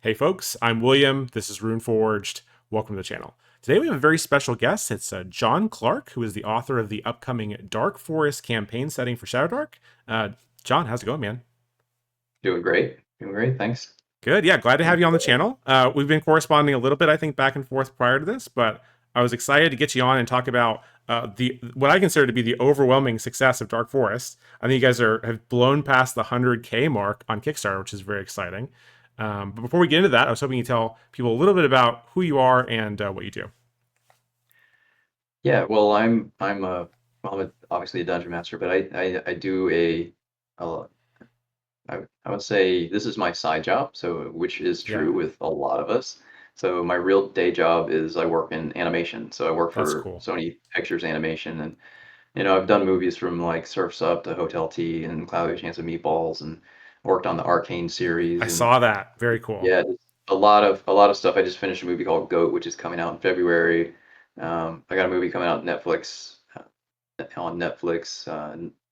Hey folks, I'm William. This is Runeforged. Welcome to the channel. Today we have a very special guest. It's John Clark, who is the author of the upcoming Dark Forest campaign setting for Shadowdark. Uh, John, how's it going, man? Doing great. Doing great. Thanks. Good. Yeah, glad to have Thanks you on the for- channel. We've been corresponding a little bit, I think, back and forth prior to this, but I was excited to get you on and talk about the what I consider to be the overwhelming success of Dark Forest. I think you guys have blown past the 100K mark on Kickstarter, which is very exciting. But before we get into that, I was hoping you tell people a little bit about who you are and what you do. Yeah, well, I'm obviously a dungeon master, but I do a I would say this is my side job, so which is Yeah, true with a lot of us. So my real day job is I work in animation. So I work that's for cool. Sony Pictures Animation, and I've done movies from like Surf's Up to Hotel T and Cloudy with a Chance of Meatballs, and worked on the Arcane I series, and saw that. Very cool. yeah, just a lot of stuff. I just finished a movie called Goat, which is coming out in February. I got a movie coming out on Netflix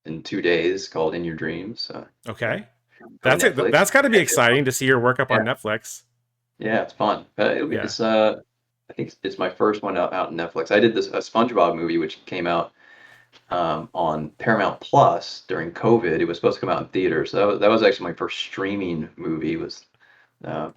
in 2 days called In Your Dreams. So Okay, go to that's it. Netflix. That's got to be exciting to see your work up Yeah, on Netflix. yeah, it's fun. Yeah. I think it's my first one out on Netflix. I did this a SpongeBob movie which came out on Paramount Plus during COVID. It was supposed to come out in theaters. So that was actually my first streaming movie. Uh,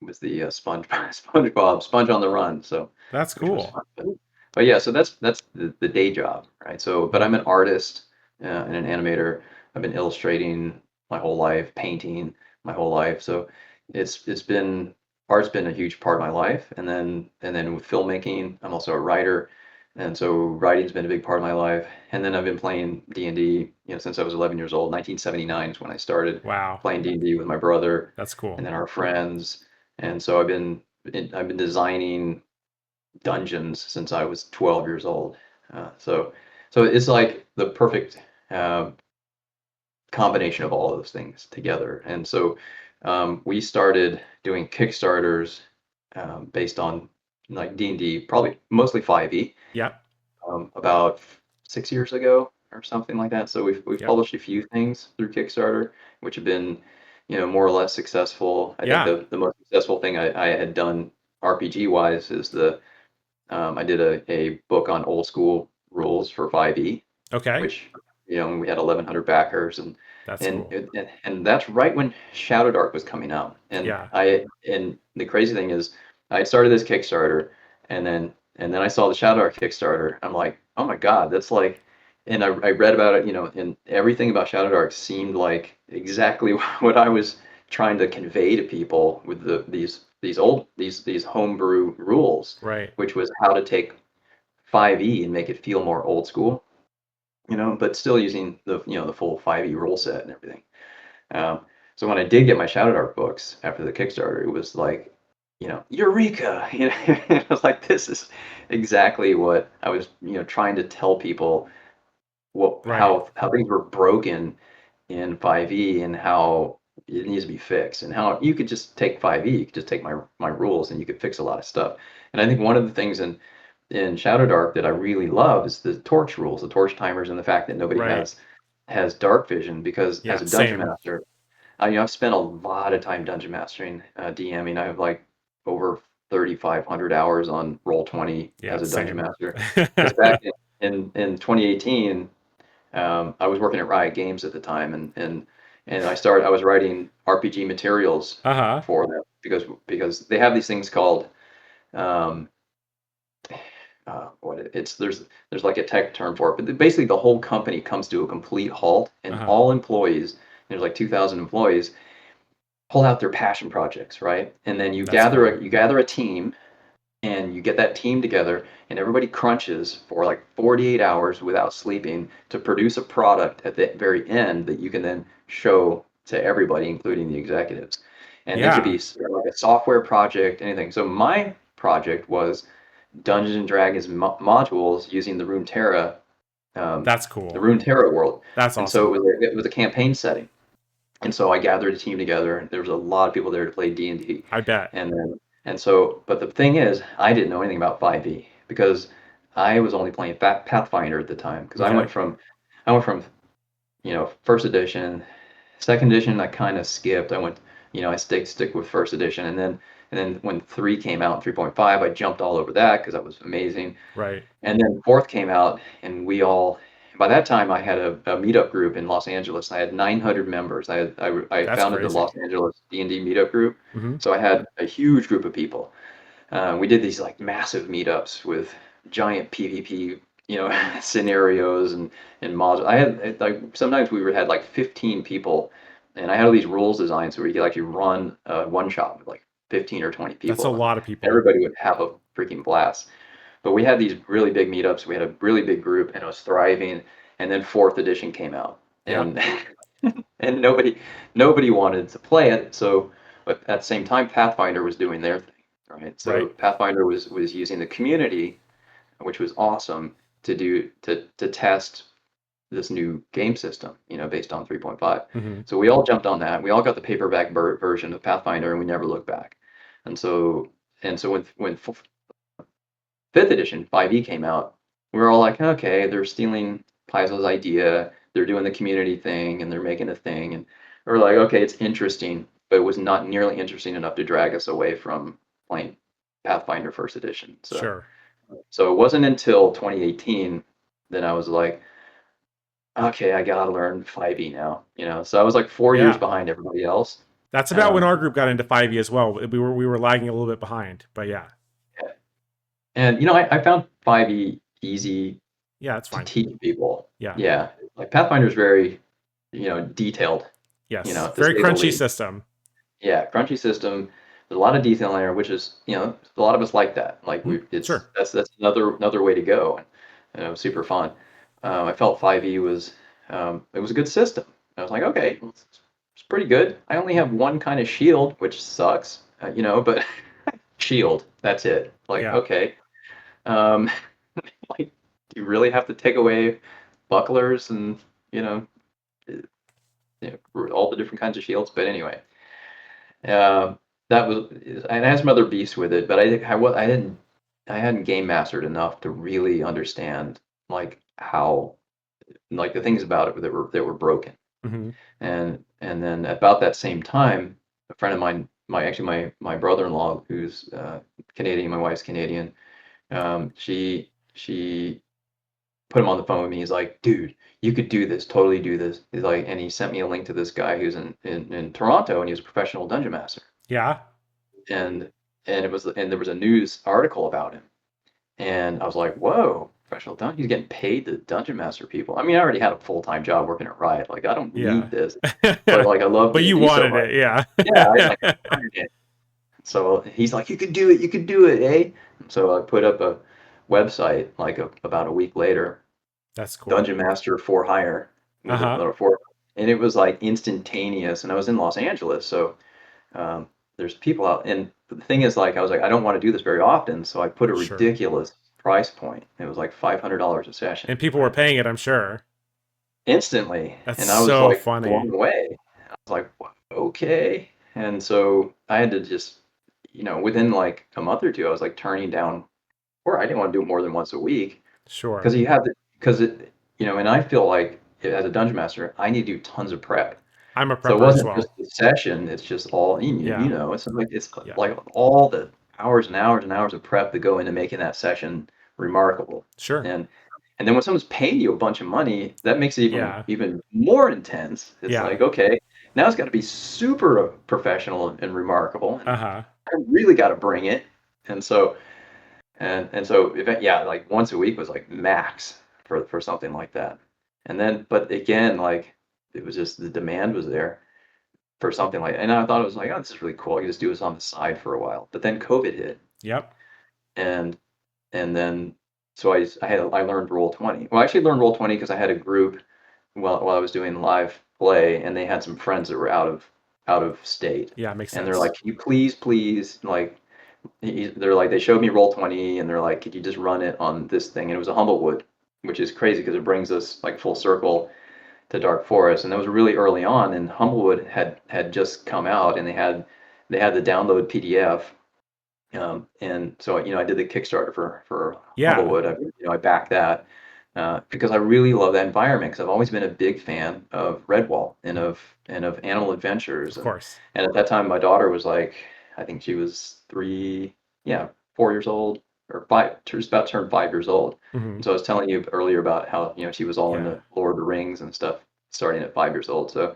was the SpongeBob Sponge on the Run. So, That's which was cool. fun. But yeah, so that's the day job, right? So, but I'm Mhm. an artist and an animator. I've been illustrating my whole life, painting my whole life. So it's been art's been a huge part of my life. And then with filmmaking, I'm also a writer. And so writing's been a big part of my life. And then I've been playing D&D, since I was 11 years old. 1979 is when I started Wow, playing D&D with my brother that's and cool. then our friends. And so I've been designing dungeons since I was 12 years old. So it's like the perfect uh, combination of all of those things together. And so we started doing Kickstarters based on like D&D, probably mostly 5e, Yep. about 6 years ago or something like that. So we've Yep. published a few things through Kickstarter, which have been, more or less successful. I think Yeah. the most successful thing I had done RPG wise is I did a book on old school rules for 5e, Okay. which we had 1,100 backers, and That's and cool. and that's right when Shadowdark was coming out. Yeah. And the crazy thing is, I started this Kickstarter, and then I saw the Shadowdark Kickstarter. I'm like, oh my God, that's like, and I read about it, and everything about Shadowdark seemed like exactly what I was trying to convey to people with these homebrew rules, Right. which was how to take 5e and make it feel more old school, but still using the full 5e rule set and everything. Um, so when I did get my Shadowdark books after the Kickstarter, it was like, eureka! It was like this is exactly what I was, trying to tell people what Right. how things were broken in 5e and how it needs to be fixed and how you could just take 5e, you could just take my rules and you could fix a lot of stuff. And I think one of the things in Shadowdark that I really love is the torch rules, the torch timers, and the fact that nobody Right. has dark vision. Because as Yeah. a dungeon Same. master, I've spent a lot of time dungeon mastering, DMing. I have like over 3,500 hours on Roll20 Yeah. as a dungeon Same. master. Because back in 2018, I was working at Riot Games at the time, and I was writing RPG materials Uh-huh. for them because they have these things called um, it's there's like a tech term for it, but basically the whole company comes to a complete halt, and Uh-huh. all employees, there's like 2,000 employees, pull out their passion projects, right? And then you That's gather cool. a team, and you get that team together, and everybody crunches for like 48 hours without sleeping to produce a product at the very end that you can then show to everybody, including the executives. And it could be Yeah. like a software project, anything. So my project was Dungeons and Dragons modules using That's the cool. Runeterra world. That's And so awesome. it was a campaign setting. And so I gathered a team together. There was a lot of people there to play D&D. And D. I bet. But the thing is, I didn't know anything about 5e because I was only playing Pathfinder at the time. Because Okay. I went from first edition, second edition I kind of skipped. I stick with first edition, and then when 3 came out, 3.5, I jumped all over that because that was amazing. Right. And then fourth came out, and by that time, I had a meetup group in Los Angeles. I had 900 members. I That's founded the crazy. Los Angeles D&D meetup group, Hmm. so I had a huge group of people. We did these like massive meetups with giant PvP, scenarios and modules. I had like sometimes had like 15 people, and I had all these rules designed so we could actually run a one shot with like 15 or 20 That's a people, and lot of people. everybody would have a freaking blast. But we had these really big meetups. We had a really big group, and it was thriving. And then fourth edition came out, Yep. and and nobody wanted to play it. So, but at the same time, Pathfinder was doing their thing, right? So Right. Pathfinder was using the community, which was awesome, to test this new game system, based on 3.5. Hmm. So we all jumped on that. We all got the paperback version of Pathfinder, and we never looked back. And so when fifth edition, 5e came out, we were all like, okay, they're stealing Paizo's idea, they're doing the community thing, and they're making a thing, and we're like, okay, it's interesting, but it was not nearly interesting enough to drag us away from playing Pathfinder first edition. Sure. So it wasn't until 2018 that I was like, okay, I gotta learn 5e now. So I was like 4 years Yeah. behind everybody else. That's about when Um, our group got into 5e as well. We were lagging a little bit behind, but yeah. and I found 5e easy Yeah, that's to fine. teach people. Yeah. Yeah, like Pathfinder is very, detailed, Yes. to Very say the crunchy least. super. Yeah, crunchy system. There's a lot of detail in there, which is, a lot of us like that. Like Hmm. it's Sure. that's another way to go, and it was super fun. I felt 5e was it was a good system. I was like, okay, it's pretty good. I only have one kind of shield, which sucks, but shield, that's it. Like, Yeah. okay, um, like, do you really have to take away bucklers and you know all the different kinds of shields? But anyway, uh, that was I had some other beasts with it, but I think I hadn't game mastered enough to really understand like how like the things about it that were broken. Hmm. And then about that same time, a friend of mine, my brother-in-law, who's Canadian, my wife's Canadian, she put him on the phone with me. He's like, dude, you could do this, totally do this. He's like, and he sent me a link to this guy who's in Toronto, and he was a professional dungeon master. Yeah. And there was a news article about him, and I was like, whoa, professional dungeon, he's getting paid to dungeon master people. I mean, I already had a full-time job working at Riot. Like, I don't Yeah. need this, but like, I love But you D&D so wanted much. it, yeah. Yeah, I wanted it. So he's like, you could do it, eh? So I put up a website like about a week later, That's cool. Dungeon Master for hire with a Uh-huh. little four, and it was like instantaneous. And I was in Los Angeles, so um, there's people out. And the thing is, like, I was like, I don't want to do this very often, so I put a Sure. ridiculous price point. It was like $500 a session, And people were right? paying it, I'm sure. Instantly, That's and I was so like funny. blown away. I was like, okay. And so I had to just, within like a month or two, I was like turning down, or I didn't want to do it more than once a week Sure. because because and I feel like as a dungeon master, I need to do tons of prep. I'm a So it prepper as wasn't just well. the session; it's just all Yeah. it's Yeah. like all the hours and hours and hours of prep that go into making that session remarkable. Sure. And then when someone's paying you a bunch of money, that makes it Yeah. even more intense. It's Yeah. like, okay, now it's got to be super professional and remarkable, and Uh-huh. I really got to bring it. And so yeah, like once a week was like max for something like that. And then, but again, like it was just the demand was there for something like, and I thought it was like, oh, this is really cool. I can just do this on the side for a while. But then COVID hit, Yep. and and then so I learned Roll20. Well, I actually learned Roll20 because I had a group while I was doing live play, and they had some friends that were out of state, Yeah, makes and they're sense. like, "Can you please like?" They're like, they showed me Roll20, and they're like, "Could you just run it on this thing?" And it was a Humblewood, which is crazy because it brings us like full circle to Dark Forest, and that was really early on. And Humblewood had just come out, and they had the download PDF. And so I did the Kickstarter for Yeah. Humblewood. I backed that, because I really love that environment. Because I've always been a big fan of Redwall and of Animal Adventures, Of course. and at that time my daughter was like, I think she was 3, yeah, 4 years old or 5, she was about to turn 5 years old. Hmm. And so I was telling you earlier about how she was all Yeah. into Lord of the Rings and stuff starting at 5 years old. So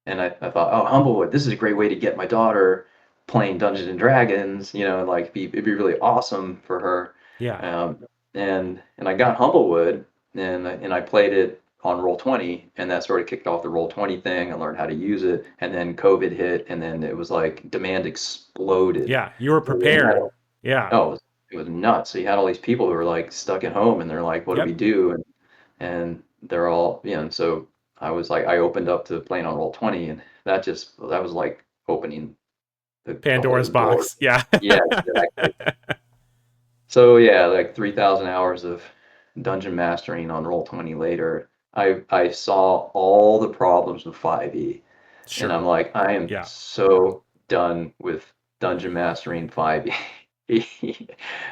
and I thought, oh, Humblewood, this is a great way to get my daughter playing Dungeons and Dragons, like it'd be really awesome for her. Yeah. Um, and I got Humblewood and I played it on Roll20, and that sort of kicked off the Roll20 thing. I learned how to use it, and then COVID hit, and then it was like demand exploded. Yeah. You were So we had, prepared. Yeah. oh, it was nuts. So you had all these people who were like stuck at home, and they're like, what do we Yep. do? And they're all, and so I was like, I opened up to playing on Roll20, and that was like opening the Pandora's whole door. box. Yeah. Yeah, exactly. So yeah, like 3,000 hours of dungeon mastering on Roll20 later, I saw all the problems with 5e, and I'm Sure. like, I am Yeah. so done with dungeon mastering 5e.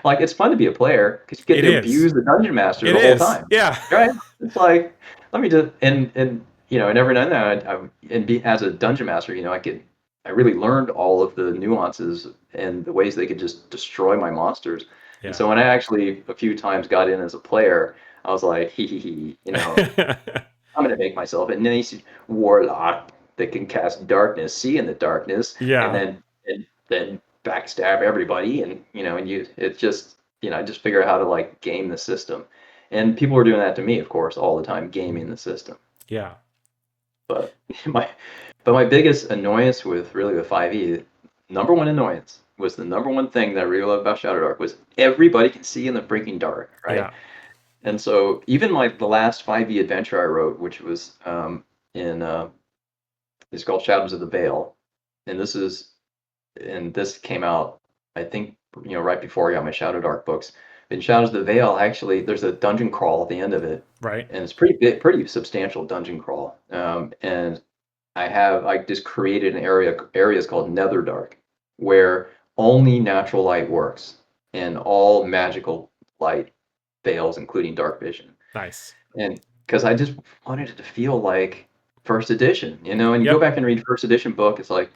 Like, it's fun to be a player because you get It to is. abuse the dungeon master It the whole is. time, Yeah. right? It's like, let me just and every now and then and be as a dungeon master, I really learned all of the nuances and the ways they could just destroy my monsters. And Yeah. so when I actually a few times got in as a player, I was like, hee hee hee, I'm gonna make myself a nice warlock that can cast darkness, see in the darkness, and Yeah. then backstab everybody, and it's just I just figure out how to like game the system, and people were doing that to me, of course, all the time, gaming Mhm. the system. Yeah. But my but my biggest annoyance with 5e, number one annoyance was the number one thing that I really love about Shadowdark was everybody can see in the freaking dark, right? Yeah. And so even like the last 5e adventure I wrote, which was in it's called Shadows of the Veil, and this came out, I think, right before I got my Shadowdark books. In Shadows of the Veil, actually, there's a dungeon crawl at the end of it, Right. and it's pretty big, pretty substantial dungeon crawl. And I just created areas called Netherdark, where only natural light works, and all magical light fails, including dark vision. Nice. And because I just wanted it to feel like first edition, and you go Yep. back and read first edition book, it's like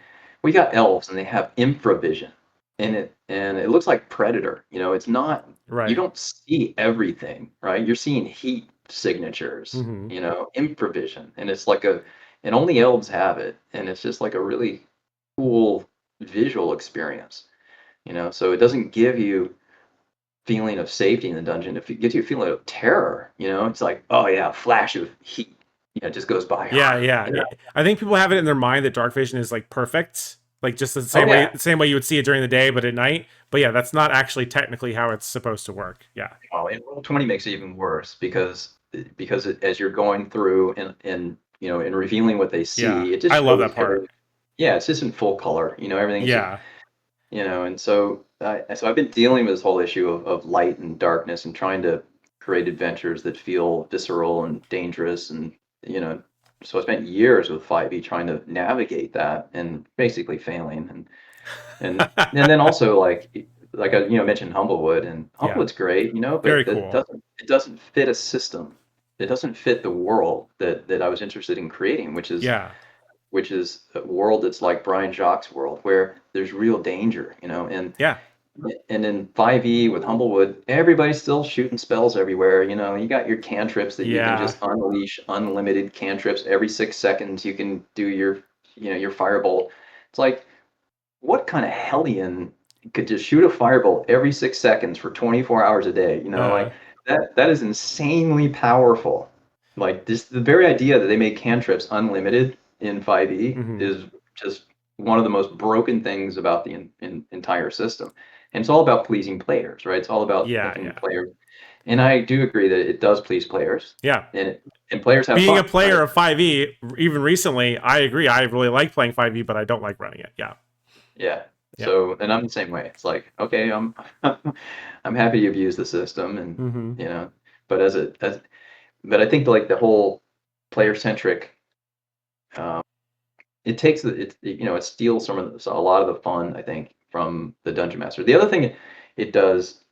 we got elves and they have infravision in it, and it looks like Predator. It's not, you Right. don't see everything, right? You're seeing heat signatures, Hmm. infravision, and it's like and only elves have it, and it's just like a really cool visual experience, so it doesn't give you feeling of safety in the dungeon. If it gives you a feeling of terror, it's like, oh yeah, a flash of heat, it just goes by. Yeah. Yeah. You know? I think people have it in their mind that dark vision is like perfect, like just Oh yeah. the same way you would see it during the day, but at night. But yeah, that's not actually technically how it's supposed to work. Yeah. Oh, and Roll20 makes it even worse because as you're going through and revealing what they Yeah. see, it I just love shows that part. everything. Yeah, it's just in full color. Everything's just Yeah. and so I've been dealing with this whole issue of light and darkness and trying to create adventures that feel visceral and dangerous, and you know so I spent years with 5e trying to navigate that and basically failing, and then also like I mentioned Humblewood, and Yeah. Humblewood's great, Very but that cool. doesn't fit a system. It doesn't fit the world that I was interested in creating, Yeah. which is a world that's like Brian Jacques' world, where there's real danger, Yeah. and in 5e with Humblewood, everybody's still shooting spells everywhere. You got your cantrips that you can Yeah. just unleash, unlimited cantrips. Every 6 seconds, you can do your firebolt. It's like, what kind of hellion could just shoot a firebolt every 6 seconds for 24 hours a day? Uh, Like that is insanely powerful. Like this, the very idea that they made cantrips unlimited in 5e mhm. is just one of the most broken things about the entire system. And it's all about pleasing players, right? It's all about Yeah. making Yeah. players. And I do agree that it does please players, Yeah. and players have Being a fun, right? player of 5e, even recently, I agree. I really like playing 5e, but I don't like running it. Yeah. Yeah. Yeah. So, and I'm the same way. It's like, okay, I'm happy you've used the system, and Hmm. you know, but but I think like the whole player centric, um, it takes it steals a lot of the fun, I think, from the dungeon master. The other thing it does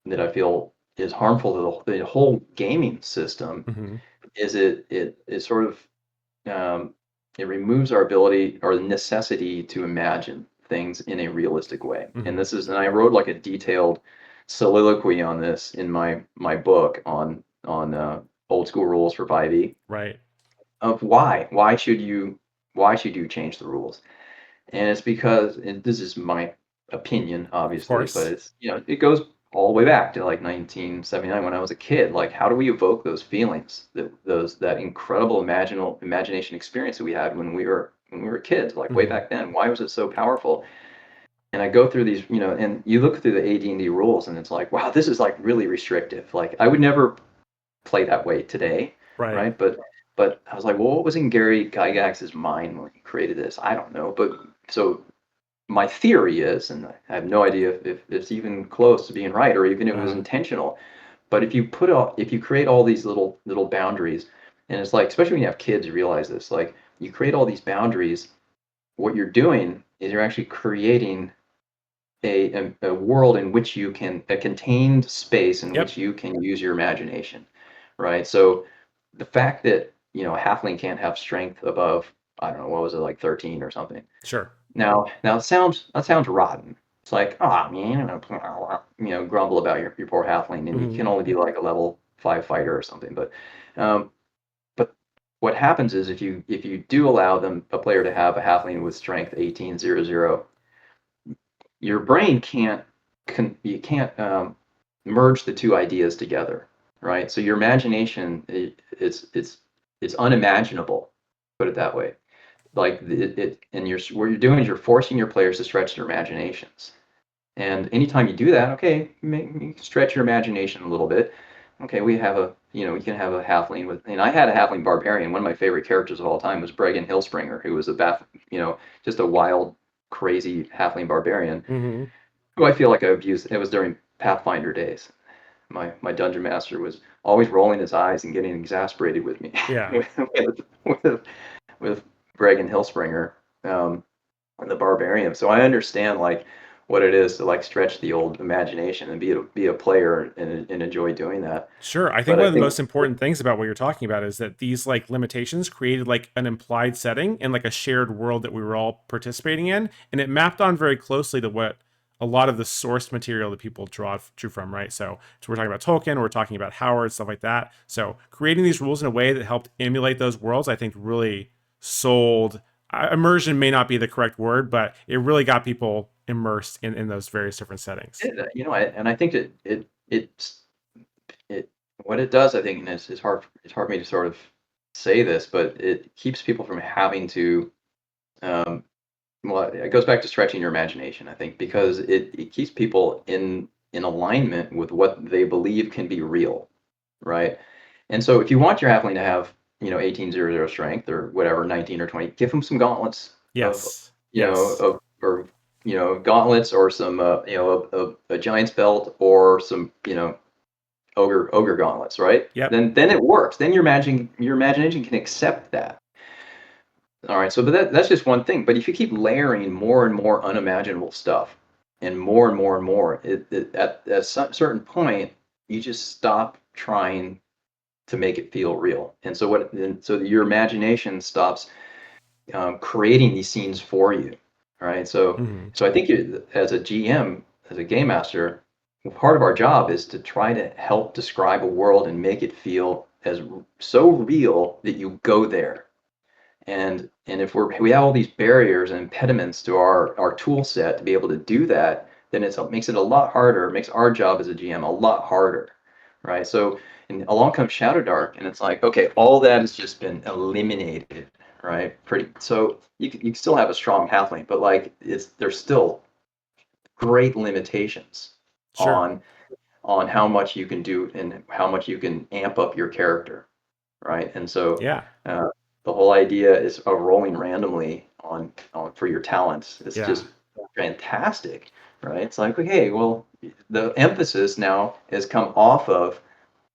that I feel is harmful to the whole gaming system Mm-hmm. is it sort of it removes our ability or the necessity to imagine things in a realistic way. And Mm-hmm. and I wrote like a detailed soliloquy on this in my book on old school rules for 5e Right. of why should you change the rules? And it's because, and this is my opinion, Of obviously, but course. it's, it goes all the way back to like 1979 when I was a kid. Like, how do we evoke those feelings, that incredible imagination experience that we had when we were kids, like way Mm-hmm. back then? Why was it so powerful? And I go through these, and you look through the AD&D rules, and it's like, wow, this is like really restrictive. Like, I would never play that way today, Right. right? But I was like, well, what was in Gary Gygax's mind when he created this? I don't know. But so my theory is, and I have no idea if it's even close to being right or even if it was Uh-huh. intentional, but if you create all these little boundaries, and it's like, especially when you have kids, you realize this, like you create all these boundaries, what you're doing is you're actually creating a world in which you can, a contained space in Yep. which you can use your imagination, right? So the fact that, a halfling can't have strength above, I don't know, what was it, like 13 or something. Sure. Now that sounds rotten. It's like, oh man, grumble about your poor halfling, and you Mm-hmm. can only be like a level 5 fighter or something. Um, but what happens is if you do allow a player to have a halfling with strength 1800, your brain you can't merge the two ideas together, right? So your imagination, it's unimaginable, put it that way. Like and what you're doing is you're forcing your players to stretch their imaginations. And anytime you do that, okay, you stretch your imagination a little bit. Okay, you can have a halfling and I had a halfling barbarian. One of my favorite characters of all time was Bregan Hillspringer, who was just a wild, crazy halfling barbarian Mm-hmm. who I feel like I abused. It was during Pathfinder days. My dungeon master was always rolling his eyes and getting exasperated with me Yeah. with with Greg and Hillspringer, and the barbarian. So I understand like what it is to like stretch the old imagination and be a player and enjoy doing that. Sure. I think But one I of the think most important things about what you're talking about is that these like limitations created like an implied setting and like a shared world that we were all participating in, and it mapped on very closely to what a lot of the source material that people drew from, right? So we're talking about Tolkien, we're talking about Howard, stuff like that. So creating these rules in a way that helped emulate those worlds, I think really sold. Immersion may not be the correct word, but it really got people immersed in those various different settings. I think that it what it does, I think, and it's hard for me to sort of say this, but it keeps people from having to um, well, it goes back to stretching your imagination, I think, because it keeps people in alignment with what they believe can be real, right? And so if you want your halfling to have, 1800 strength or whatever, 19 or 20, give them some gauntlets of, Yes. Yes. or gauntlets or some, a giant's belt or some, ogre gauntlets, right? Yep. Then it works. Then your imagination can accept that. All right, so but that's just one thing. But if you keep layering more and more unimaginable stuff, and more and more, at a certain point, you just stop trying to make it feel real. And so your imagination stops creating these scenes for you. All right, Mm-hmm. so I think as a GM, as a game master, part of our job is to try to help describe a world and make it feel as so real that you go there. And if we have all these barriers and impediments to our tool set to be able to do that, then it makes it a lot harder. It makes our job as a GM a lot harder, right? So and along comes Shadowdark, and it's like, okay, all that has just been eliminated, right? Pretty. So you can still have a strong halfling, but like there's still great limitations Sure. on how much you can do and how much you can amp up your character, right? And so Yeah. uh, the whole idea is of rolling randomly for your talents. It's Yeah. just fantastic, right? It's like, okay, well, the emphasis now has come off of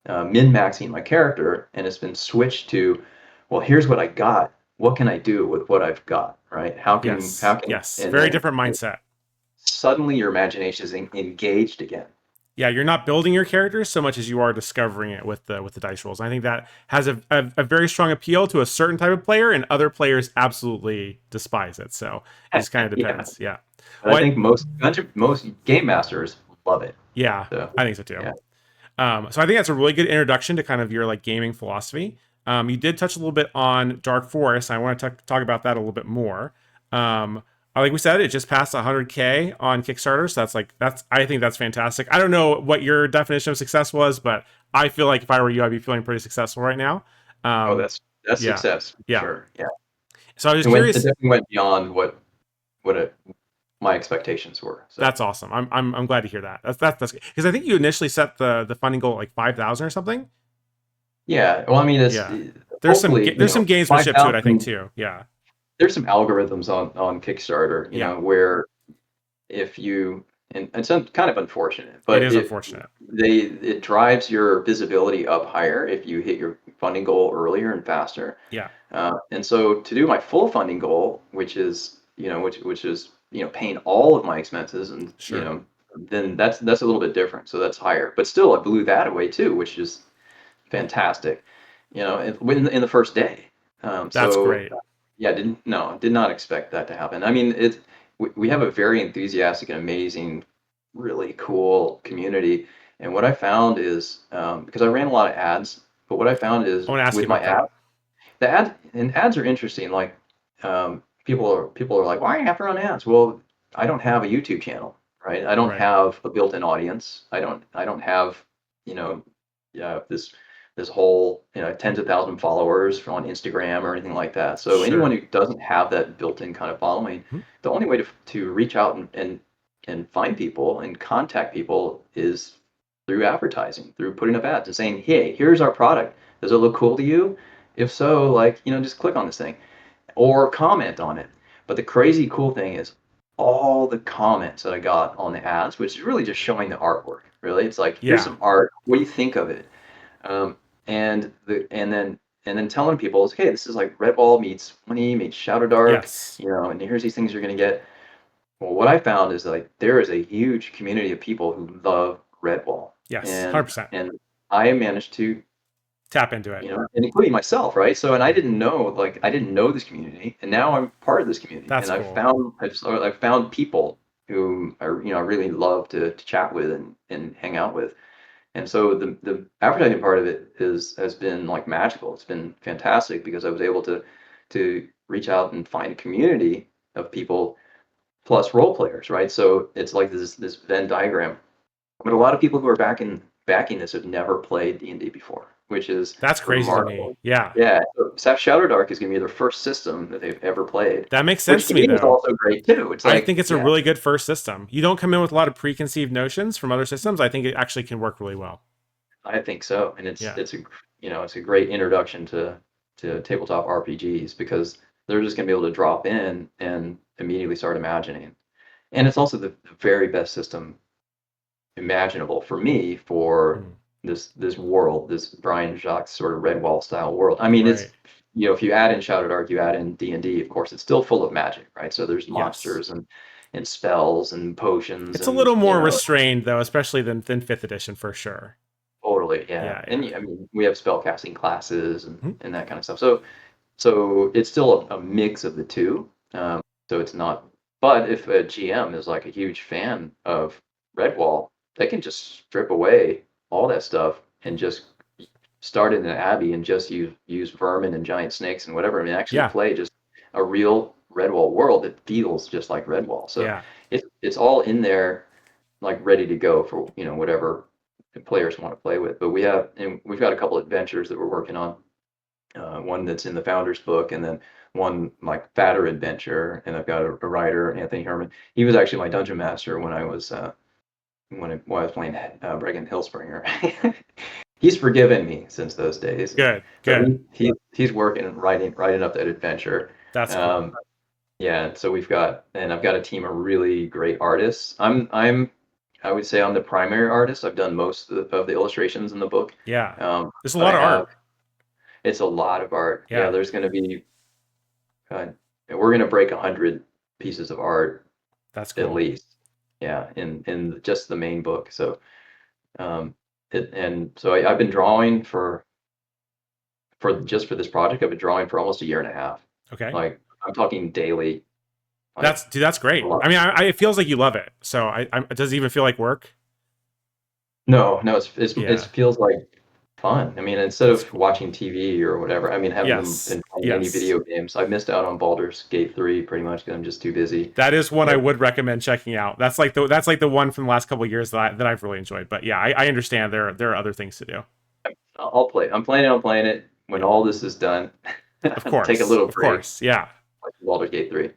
min-maxing my character, and it's been switched to, well, here's what I got. What can I do with what I've got, right? Yes. Yes. And Very then different mindset. suddenly your imagination is engaged again, Yeah, you're not building your characters so much as you are discovering it with the dice rolls. And I think that has a very strong appeal to a certain type of player, and other players absolutely despise it. So it just kind of Yeah, depends. Yeah. but I Well, think most game masters love it. yeah, So I think so too. yeah, So I think that's a really good introduction to kind of your like gaming philosophy. You did touch a little bit on Dark Forest. I want to talk about that a little bit more. Like we said, it just passed 100K on Kickstarter, so that's I think that's fantastic. I don't know what your definition of success was, but I feel like if I were you, I'd be feeling pretty successful right now. oh, Um, that's yeah, success for yeah. sure. Yeah, So I was it curious. definitely went beyond what my expectations were. So That's awesome. I'm glad to hear that. That's because I think you initially set the funding goal at like 5,000 or something. yeah, well, I mean, it's Yeah. hopefully, There's some five gamesmanship to it, I think thousand. too. Yeah. There's some algorithms on Kickstarter, Yeah. where if you and it's kind of unfortunate, It but is unfortunate. it drives your visibility up higher if you hit your funding goal earlier and faster. Yeah. And so to do my full funding goal, which is which is paying all of my expenses, and Sure. then that's a little bit different. So that's higher, but still I blew that away too, which is fantastic. In the first day. That's So great. yeah, did not expect that to happen. I mean, we have a very enthusiastic and amazing, really cool community. And what I found is, because I ran a lot of ads, but what I found I is want to ask you with my about that. ads are interesting. Like, people are like, why do you have to run ads? Well, I don't have a YouTube channel, right? I don't Right. have a built-in audience. I don't have, you know, this whole, tens of thousand followers on Instagram or anything like that. So anyone Sure. who doesn't have that built-in kind of following, Mhm. the only way to reach out and find people and contact people is through advertising, through putting up ads and saying, hey, here's our product. Does it look cool to you? If so, like, just click on this thing or comment on it. But the crazy cool thing is all the comments that I got on the ads, which is really just showing the artwork. Really, it's like, here's Yeah. some art. What do you think of it? Um, and then telling people, hey, this is like Redwall meets Money meets Shadowdark, Yes. and here's these things you're gonna get. Well, what I found is like there is a huge community of people who love Redwall, Yes. and 100%. and I managed to, Tap into it. and including myself, right? So, and I didn't know this community, and now I'm part of this community, That's and cool. I've found people who I really love to chat with and hang out with. And so the advertising part of it has been like magical. It's been fantastic because I was able to reach out and find a community of people plus role players, right? So it's like this Venn diagram. But a lot of people who are backing this have never played D&D before, which is That's crazy to me. remarkable. Yeah. Yeah, so Shadowdark is going to be their first system that they've ever played, That makes which sense to to me me is though. also great too. It's I like, think it's a yeah, really good first system. You don't come in with a lot of preconceived notions from other systems. I think it actually can work really well. I think so, and Yeah. it's a great introduction to tabletop RPGs because they're just going to be able to drop in and immediately start imagining. And it's also the very best system imaginable for me for Mm. this world, this Brian Jacques sort of Redwall style world. I mean, it's Right. if you add in Shadowdark, you add in D&D, of course, it's still full of magic, right? So there's Yes. monsters and spells and potions It's a and little more restrained though, especially than fifth edition for sure. totally, yeah. Yeah, And yeah. I mean, we have spellcasting classes Mhm. and that kind of stuff. So it's still a mix of the two. So it's not, but if a GM is like a huge fan of Redwall, they can just strip away all that stuff and just start in an abbey and just use vermin and giant snakes and whatever. I mean, actually Yeah. play just a real Redwall world that feels just like Redwall. So Yeah. it's all in there, like ready to go for whatever the players want to play with. But we've got a couple adventures that we're working on, one that's in the founder's book, and then one like fatter adventure. And I've got a writer, Anthony Herman. He was actually my dungeon master when I was playing Bregan Hillspringer. He's forgiven me since those days, Good. but Good. he's working and writing up that adventure. That's cool. Um, yeah, so I've got a team of really great artists. I would say I'm the primary artist. I've done most of the illustrations in the book. Yeah. There's a But lot I of have art. it's a lot of art. Yeah, Yeah. there's going to be uh, we're going to break 100 pieces of art That's at cool. least. Yeah, in just the main book. So Um, and so I've been drawing for this project. I've been drawing for almost a year and a half. Okay. Like I'm talking daily, like That's dude. That's a great. lot. I mean, it feels like you love it. So does it even feel like work? No, no, it Yeah, feels like fun. I mean, instead that's of cool. watching TV or whatever, I mean, haven't Yes, been playing any yes. video games. I missed out on Baldur's Gate 3 pretty much because I'm just too busy. That is one I But would recommend checking out. That's like the one from the last couple of years that I've really enjoyed. But yeah, I understand there are other things to do. I'll play. I'm planning on playing it when Yeah, all this is done. of Take a course, little of break, course. Yeah, like Baldur's Gate 3.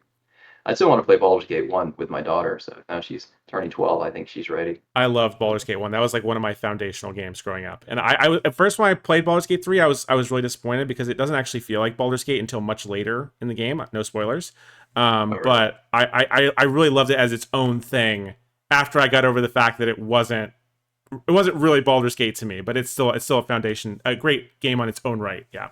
I still want to play Baldur's Gate 1 with my daughter, so now she's turning 12. I think she's ready. I loved Baldur's Gate 1. That was like one of my foundational games growing up. And at first when I played Baldur's Gate 3, I was really disappointed because it doesn't actually feel like Baldur's Gate until much later in the game. No spoilers. Oh, really? But I really loved it as its own thing after I got over the fact that it wasn't really Baldur's Gate to me, but it's still a foundation, a great game on its own right. Yeah.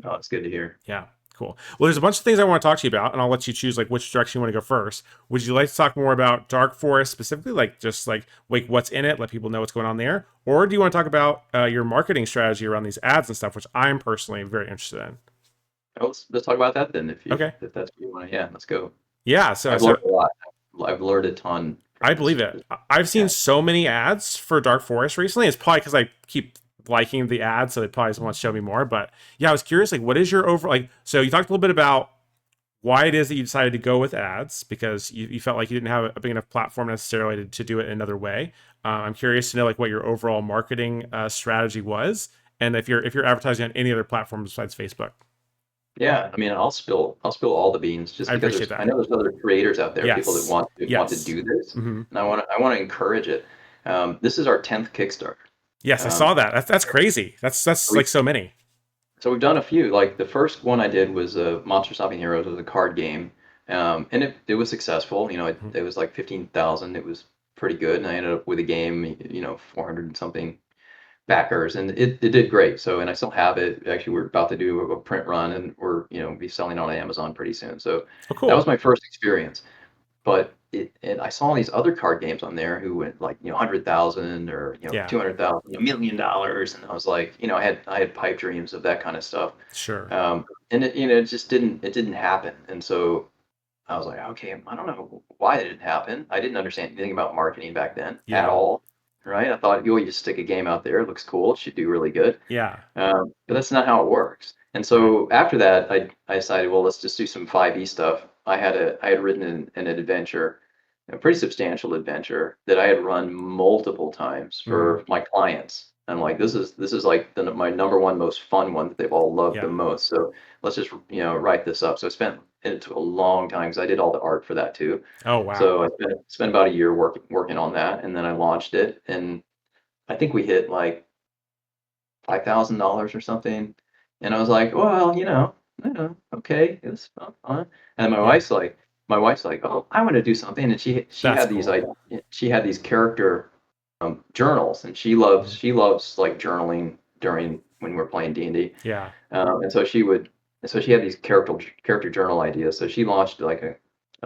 Oh, it's good to hear. Yeah. Cool. Well, there's a bunch of things I want to talk to you about, and I'll let you choose like which direction you want to go first. Would you like to talk more about Dark Forest specifically, like just like what's in it, let people know what's going on there, or do you want to talk about your marketing strategy around these ads and stuff, which I'm personally very interested in? Oh, let's talk about that then, Okay. if that's what you want to. Yeah, let's go. Yeah. So I've learned so a lot. I've learned a ton I from believe this. it. I've seen Yeah. so many ads for Dark Forest recently. It's probably because I keep liking the ads, so they probably just want to show me more. But yeah, I was curious, like, what is your over like? So you talked a little bit about why it is that you decided to go with ads because you felt like you didn't have a big enough platform necessarily to do it another way. I'm curious to know like what your overall marketing strategy was, and if you're advertising on any other platform besides Facebook. Yeah, I mean, I'll spill all the beans just I because appreciate I that. know there's other creators out there, people that Yes, want to yes, do this, hmm and I want to encourage it. This is our 10th Kickstarter. yes. I Um, saw that. That's crazy. That's we like so many. so we've done a few. Like the first one I did was Monster Stopping Heroes, was a card game, and it was successful. You know, Mhm. it was like 15,000. It was pretty good, and I ended up with a game, 400 and something backers, and it did great. So, and I still have it. Actually, we're about to do a print run, and we're be selling on Amazon pretty soon. So Oh, that was cool. my first experience. But and I saw these other card games on there who went like 100,000 or Yeah, 200,000, $1 million, and I was like, I had pipe dreams of that kind of stuff. sure. And it just didn't happen. And so I was like, okay, I don't know why it didn't happen. I didn't understand anything about marketing back then at Yeah, all, right? I thought, you just stick a game out there, it looks cool, it should do really good. yeah. But that's not how it works. And Right. so after that, I decided, well, let's just do some 5e stuff. I had written an adventure, a pretty substantial adventure that I had run multiple times hmm for my clients. I'm like, this is like my number one most fun one that they've all loved the Yeah. most. So let's just write this up. So I spent it took a long time because I did all the art for that too. Oh, wow. So I spent about a year working on that, and then I launched it, and I think we hit like $5,000 or something. And I was like, well, okay, it's fun. And Yeah, my wife's like, oh, I want to do something. And that's cool. she had these character journals, and she loves like journaling during when we're playing D&D. Yeah. And so she had these character journal ideas. So she launched like a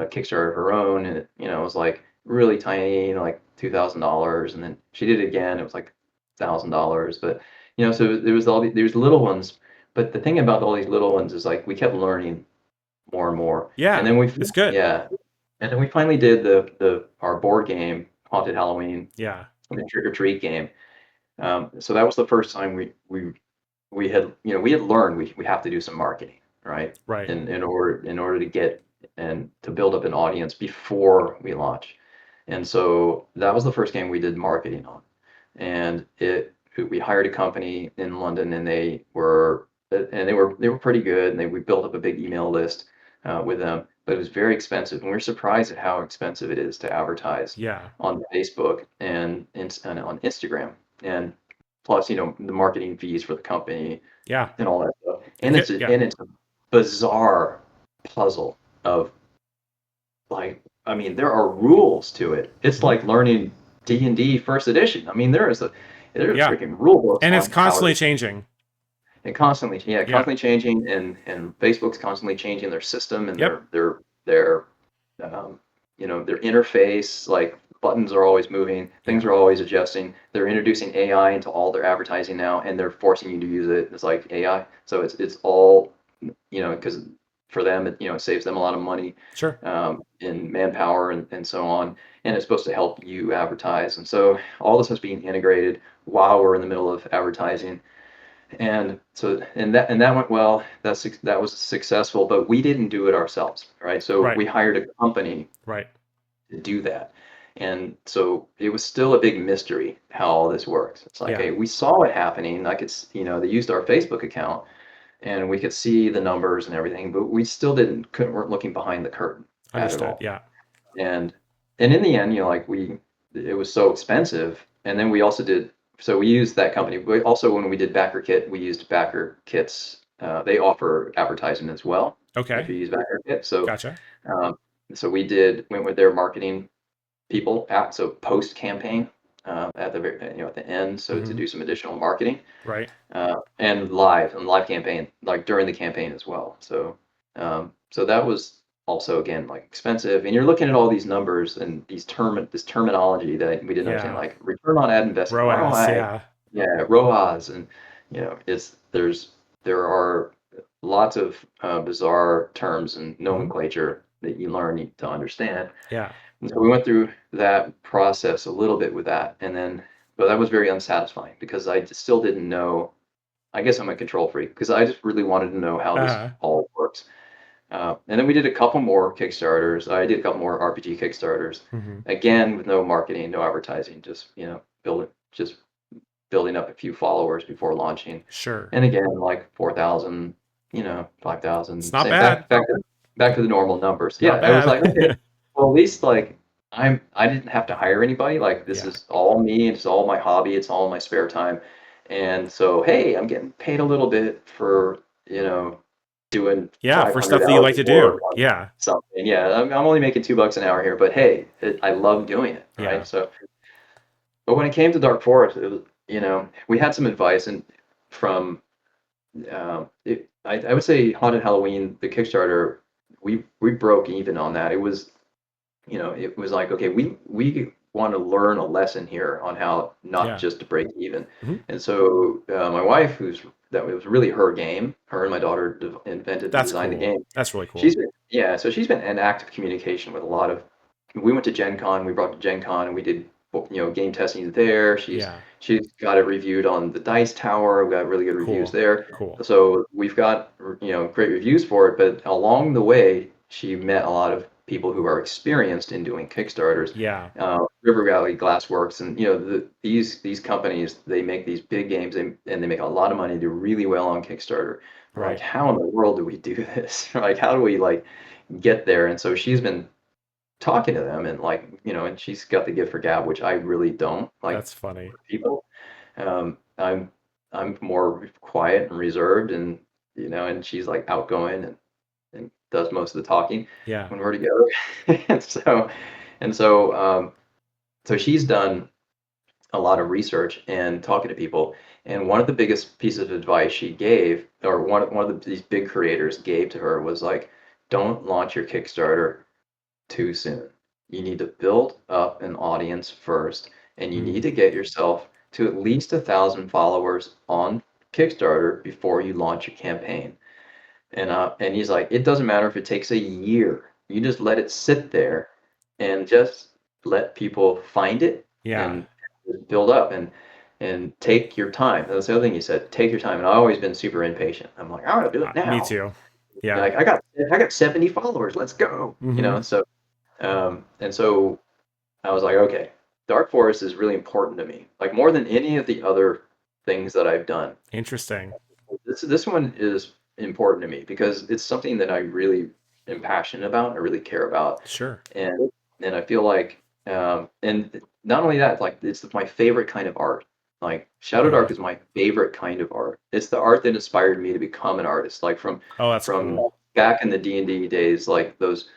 Kickstarter of her own, and it was like really tiny, like $2,000. And then she did it again. It was like $1,000. But so there's little ones. But the thing about all these little ones is like we kept learning more and more. And Yeah, then it's good. yeah, and then we finally did our board game, Haunted Halloween, Yeah, the Trick or Treat game. So that was the first time we had learned we have to do some marketing, right? right. In order to get and to build up an audience before we launch. And so that was the first game we did marketing on. And we hired a company in London, and they were pretty good, and we built up a big email list with them, but it was very expensive, and we were surprised at how expensive it is to advertise Yeah, on Facebook and on Instagram. And plus, the marketing fees for the company yeah. and all that stuff. If And you, it's a, yeah, and it's a bizarre puzzle of like, I mean, there are rules to it. It's mhm, like learning D&D first edition. I mean, there's yeah, freaking rule books and it's on how constantly to changing. and constantly, yeah, Yeah, constantly changing, and Facebook's constantly changing their system and yep, their um, their interface. Like buttons are always moving, things Yeah. are always adjusting. They're introducing AI into all their advertising now, and they're forcing you to use it. It's like AI, so it's all, because for them, it saves them a lot of money, Sure. in manpower and so on. And it's supposed to help you advertise. And so all this is being integrated while we're in the middle of advertising. And so, and that went well. That was successful, but we didn't do it ourselves, right? So Right. we hired a company Right. to do that. And so it was still a big mystery how all this works. It's like, Yeah. hey, we saw it happening. They used our Facebook account and we could see the numbers and everything, but we still weren't looking behind the curtain at Understood. all. Yeah. And in the end, it was so expensive. And then we also so we used that company. We also, when we did Backer Kit, we used Backer Kits. They offer advertising as well if Okay. you use Backer Kit. So, Gotcha. um, so went with their marketing people so post campaign, at the at the end, so to Mm-hmm. do some additional marketing, Right. and live campaign, like during the campaign as well. So that was also, again, like expensive, and you're looking at all these numbers and this terminology that we didn't understand, Yeah. like return on ad investment, ROAS. ROI, Yeah. yeah, ROAS, and there are lots of bizarre terms and Mm-hmm. nomenclature that you learn to understand. Yeah. And so we went through that process a little bit with that, but that was very unsatisfying because I still didn't know. I guess I'm a control freak because I just really wanted to know how this Uh-huh. all works. And then we did a couple more Kickstarters. I did a couple more RPG Kickstarters, Mm-hmm. again with no marketing, no advertising, just building up a few followers before launching. Sure. And again, like 4,000, It's 5,000, not same bad. back to the normal numbers. Yeah, Not I was like, okay, bad. well, at least like I didn't have to hire anybody. Like this Yeah. is all me. It's all my hobby. It's all my spare time. And so, hey, I'm getting paid a little bit for, doing Yeah. For 500 stuff that you hours like of to work do. on Yeah. something. Yeah, I'm only making $2 an hour here, but hey, I love doing it, right? Yeah. So, but when it came to Dark Forest, we had some advice and from, I would say Haunted Halloween, the Kickstarter, we broke even on that. It was like, okay, we want to learn a lesson here on how not Yeah. just to break even. Hmm. And so my wife, that was really her game. Her and my daughter invented and That's designed the cool. game. That's really cool. So she's been in active communication with a lot of. We went to Gen Con. We brought to Gen Con and we did game testing there. Yeah. She's got it reviewed on the Dice Tower. We got really good reviews Cool. there. Cool. So we've got great reviews for it. But along the way, she met a lot of people who are experienced in doing Kickstarters. Yeah. River Valley Glassworks, and these companies, they make these big games, and they make a lot of money, do really well on Kickstarter. We're like, Right. how in the world do we do this? Like, how do we like get there? And so she's been talking to them, and and she's got the gift for gab, which I really don't like That's funny. people. I'm more quiet and reserved, and she's like outgoing and does most of the talking Yeah. when we're together. and so and so so she's done a lot of research and talking to people. And one of the biggest pieces of advice she gave, or these big creators gave to her, was like, don't launch your Kickstarter too soon. You need to build up an audience first, and you need Mm. to get yourself to at least 1,000 followers on Kickstarter before you launch your campaign. And he's like, it doesn't matter if it takes a year. You just let it sit there and just let people find it Yeah. and build up and take your time. That's the other thing he said, take your time. And I've always been super impatient. I'm like, I want to do it Me now. too. Yeah. Like I got 70 followers. Let's go. Mm-hmm. And so I was like, okay, Dark Forest is really important to me, like more than any of the other things that I've done. Interesting. This one is important to me because it's something that I really am passionate about. I really care about, Sure. and I feel like, and not only that, like it's my favorite kind of art. Like Good. Shadowdark is my favorite kind of art. It's the art that inspired me to become an artist. Like Oh, that's from cool. back in the D&D days, like those,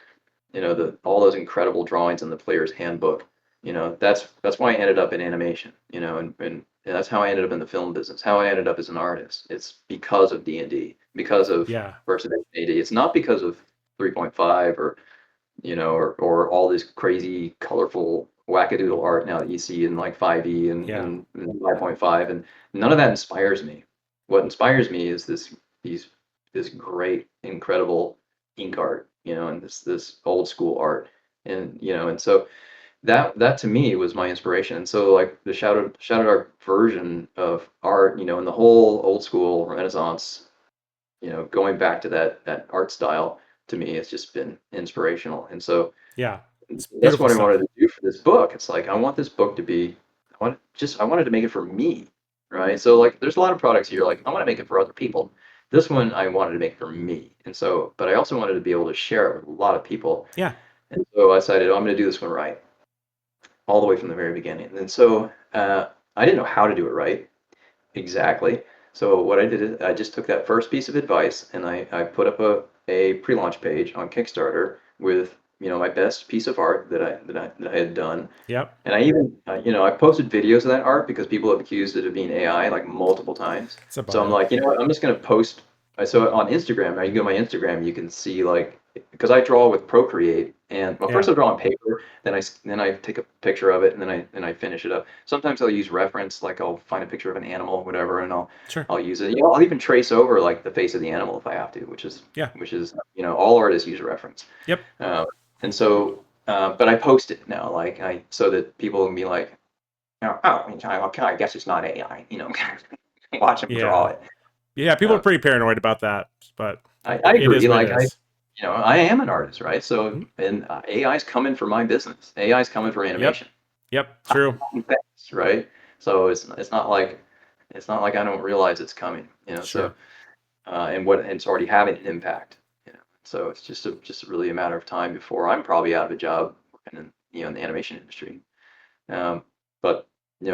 all those incredible drawings in the player's handbook. That's why I ended up in animation. And that's how I ended up in the film business. How I ended up as an artist. It's because of D&D, because of Yeah. First Edition AD. It's not because of 3.5 or all this crazy, colorful wackadoodle art now that you see in like 5e Yeah. and 5.5, and none of that inspires me. What inspires me is these this great, incredible ink art, and this old school art, and so that to me was my inspiration. And so like the Shadowdark version of art, and the whole old school Renaissance, going back to that art style, to me it's just been inspirational. And so Yeah. It's that's beautiful what I wanted stuff. to do for this book. It's like I want this book to be I wanted to make it for me, right? So like there's a lot of products here like I want to make it for other people. This one I wanted to make for me. And so but I also wanted to be able to share it with a lot of people. Yeah. And so I decided, oh, I'm going to do this one right, all the way from the very beginning. And so I didn't know how to do it right exactly. So what I did is I just took that first piece of advice and I put up a pre-launch page on Kickstarter with my best piece of art that I had done. Yep. And I even I posted videos of that art because people have accused it of being AI like multiple times. It's a So I'm bummer. like, you know what, I'm just gonna post. So on Instagram, now you go to my Instagram, you can see like because I draw with Procreate, and well, first Yeah. I draw on paper, then I take a picture of it, and then I finish it up. Sometimes I'll use reference, like I'll find a picture of an animal, whatever, and I'll Sure. I'll use it. I'll even trace over like the face of the animal if I have to, Yeah. which is all artists use reference. Yep. Uh, and so, but I post it now, like so that people can be like, oh, okay, I guess it's not AI, watch them draw Yeah. it. Yeah. People are Uh, pretty paranoid about that, but I it is agree. what it Like is. I am an artist, right? So, Mhm. and AI's coming for my business. AI's coming for Yep. animation. Yep. True. Fast, right? So it's not like I don't realize it's coming, Sure. So and it's already having an impact, So it's just really a matter of time before I'm probably out of a job working in the animation industry. Um, but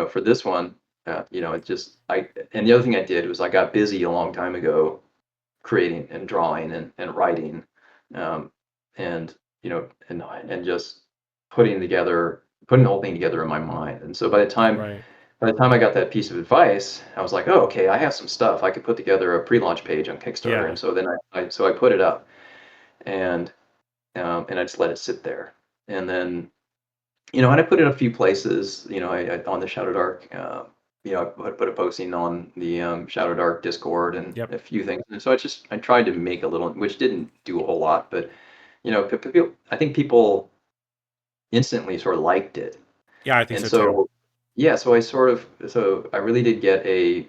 for this one, it just and the other thing I did was I got busy a long time ago creating and drawing and writing, um, and and just putting the whole thing together in my mind. And so Right. by the time I got that piece of advice, I was like, oh, okay, I have some stuff. I could put together a pre-launch page on Kickstarter. Yeah. And so then I put it up, and and I just let it sit there. And then and I put it a few places. I on the Shadowdark. I put a posting on the Shadowdark Discord and Yep. a few things. And so I tried to make a little, which didn't do a whole lot, but I think people instantly sort of liked it. Yeah. I think And so too. so, yeah, so I really did get a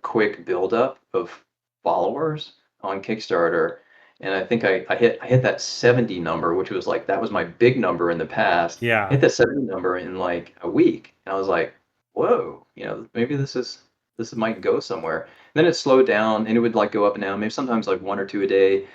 quick buildup of followers on Kickstarter. And I think I hit that 70 number, which was like, that was my big number in the past. I Yeah. hit that 70 number in like a week. And I was like, whoa, maybe this might go somewhere. Then it slowed down and it would like go up and down, maybe sometimes like one or two a day.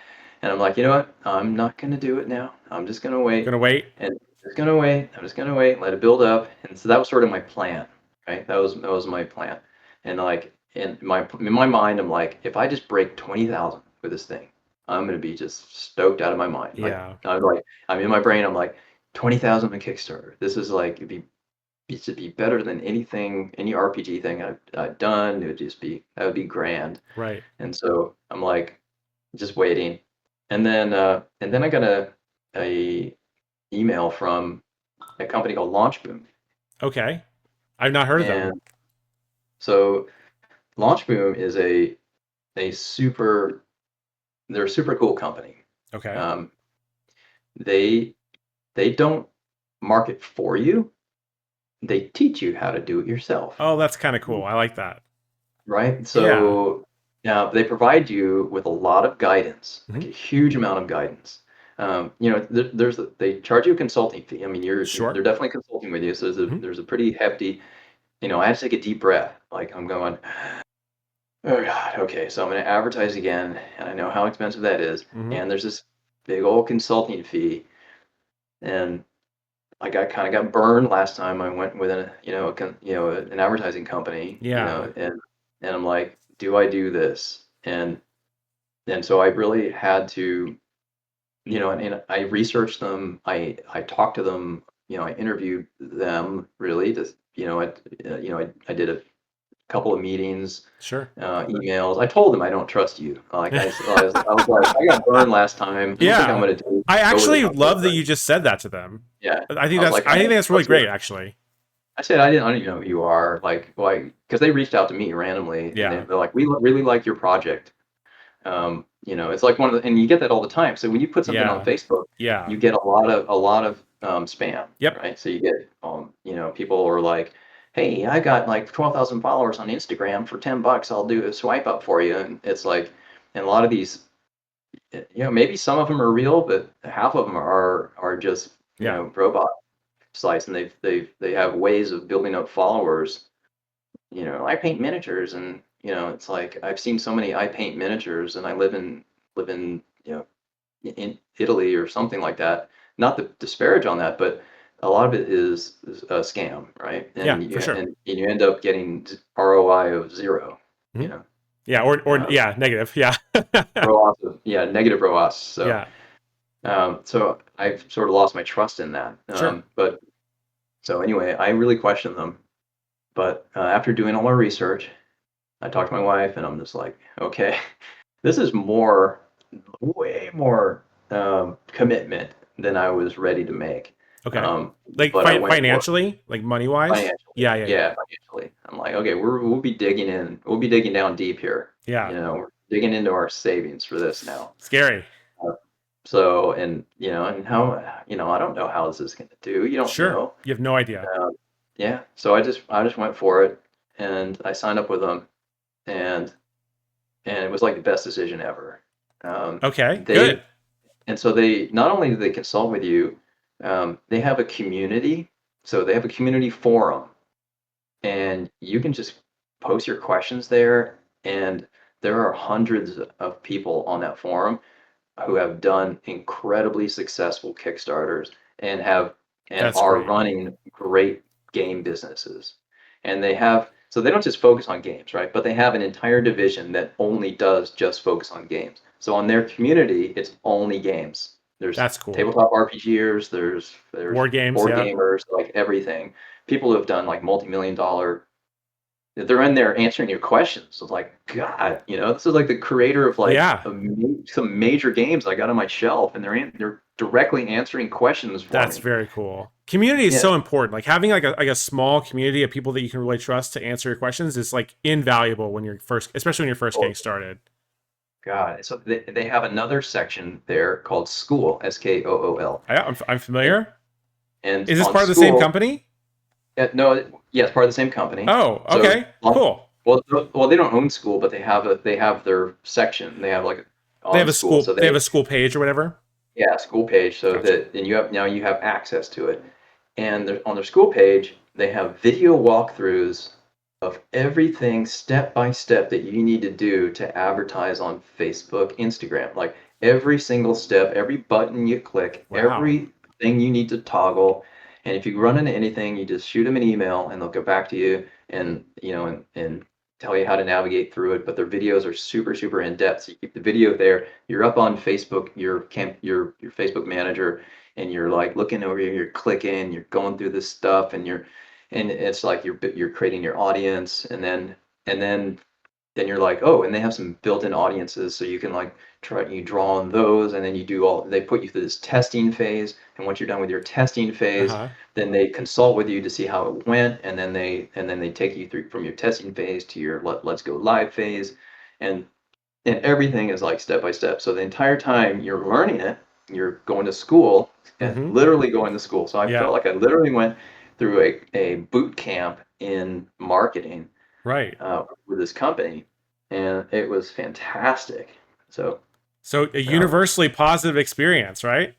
And I'm like, you know what? I'm not going to do it now. I'm just going to wait. Gonna wait. And just gonna wait. I'm just gonna wait, let it build up. And so that was sort of my plan, right? That was my plan. And like in my mind, I'm like, if I just break 20,000 with this thing, I'm gonna be just stoked out of my mind. Yeah. I'm in my brain. I'm like 20,000 on Kickstarter. This is like it should be better than any RPG thing I've done. That would be grand. Right. And so I'm like just waiting, and then I got a email from a company called LaunchBoom. Okay. I've not heard of them. And so LaunchBoom is a super they're a super cool company. Okay. Um, they they don't market for you. They teach you how to do it yourself, Oh, that's kind of cool. I like that. right? Yeah. So now they provide you with a lot of guidance, like Hmm. a huge amount of guidance. They charge you a consulting fee. I mean, Sure. they're definitely consulting with you, so Hmm. there's a pretty hefty. I had to take a deep breath. Like I'm going, oh God, okay, so I'm going to advertise again, and I know how expensive that is. Hmm. And there's this big old consulting fee, and I kind of got burned last time I went with an advertising company, Yeah. and I'm like, do I do this? And so I really had to, and I researched them. I talked to them. I interviewed them really. Just I did a couple of meetings, Sure. emails. I told them I don't trust you. Like I was like, I got burned last time. Anything I'm Yeah. going to do, I go with the actually gut feeling, love that right? you just said that to them. Yeah. I think I was like, I think that's really what's your? great, actually. I said I didn't even know who you are. Like, because they reached out to me randomly, and Yeah. they're like, really like your project. It's like one of the, and you get that all the time. So when you put something on Yeah. Facebook, Yeah. you get a lot of spam, Yep. right? So you get, people are like, "Hey, I got like 12,000 followers on Instagram for $10. I'll do a swipe up for you." And it's like, and a lot of these, maybe some of them are real, but half of them are just, Yeah. robot sites, and they have ways of building up followers. I paint miniatures, and it's like I've seen so many I paint miniatures, and I live in in Italy or something like that. Not to disparage on that, but a lot of it is a scam, right? Yeah, And for sure. you end up getting ROI of zero, Hmm. you know, Yeah, or uh, yeah, negative. Yeah. ROAS of, yeah, negative ROAS. So Yeah. so I've sort of lost my trust in that. Sure. But so anyway, I really question them. But after doing all my research, I talked to my wife, and I'm just like, okay, this is way more commitment than I was ready to make. Okay. Um, Like but I went for it financially, like money wise. financially. Yeah. Yeah. Yeah. Yeah, financially. I'm like, okay, we'll be digging in. We'll be digging down deep here. Yeah. We're digging into our savings for this now. Scary. Uh, so, and how, I don't know how this is going to do. You don't Sure. know. You have no idea. Um, yeah. So I just went for it, and I signed up with them, and it was like the best decision ever. Okay. They Good. And so they not only do they consult with you, they have a community. So they have a community forum, and you can just post your questions there. And there are hundreds of people on that forum who have done incredibly successful Kickstarters and That's are great. running great game businesses. And so they don't just focus on games, right? But they have an entire division that only does just focus on games. So on their community, it's only games. There's That's cool. tabletop RPGers, there's War games. board Yeah. gamers, like everything. People who have done like multi-million dollar, they're in there answering your questions. So it's like, God, this is like the creator of like Yeah. some major games I got on my shelf, and they're directly answering questions for That's me. very cool. Community is Yeah. so important. Like having like a small community of people that you can really trust to answer your questions is like invaluable when you're first, especially when you're first Oh, getting started. God. So they have another section there called School, Skool. I'm And, familiar. and Is this on part of the same School, company? no, yeah, it's part of the same company. Oh, So, okay. Cool. well, they don't own School, but they have their section. They have like They have on a School. school. So They have a school page or whatever. yeah, School page. So Gotcha. that, and you have access to it. And on their School page, they have video walkthroughs of everything step by step that you need to do to advertise on Facebook, Instagram. Like every single step, every button you click, Wow. everything you need to toggle. And if you run into anything, you just shoot them an email, and they'll get back to you, and and tell you how to navigate through it. But their videos are super, super in depth. So you keep the video there. You're up on Facebook, your Facebook manager, and you're like looking over here, you're clicking, you're going through this stuff, and it's like you're creating your audience, and then you're like, oh, and they have some built-in audiences, so you can like you draw on those, and then they put you through this testing phase, and once you're done with your testing Uh phase, huh. then they consult with you to see how it went, and then they take you through from your testing phase to your let's go live phase, and everything is like step by step. So the entire time you're learning it, you're going to school, and Mm-hmm. literally going to school. So I Yeah. felt like I literally went through a boot camp in marketing Right. with this company, and it was fantastic. So So a um, universally positive experience, right?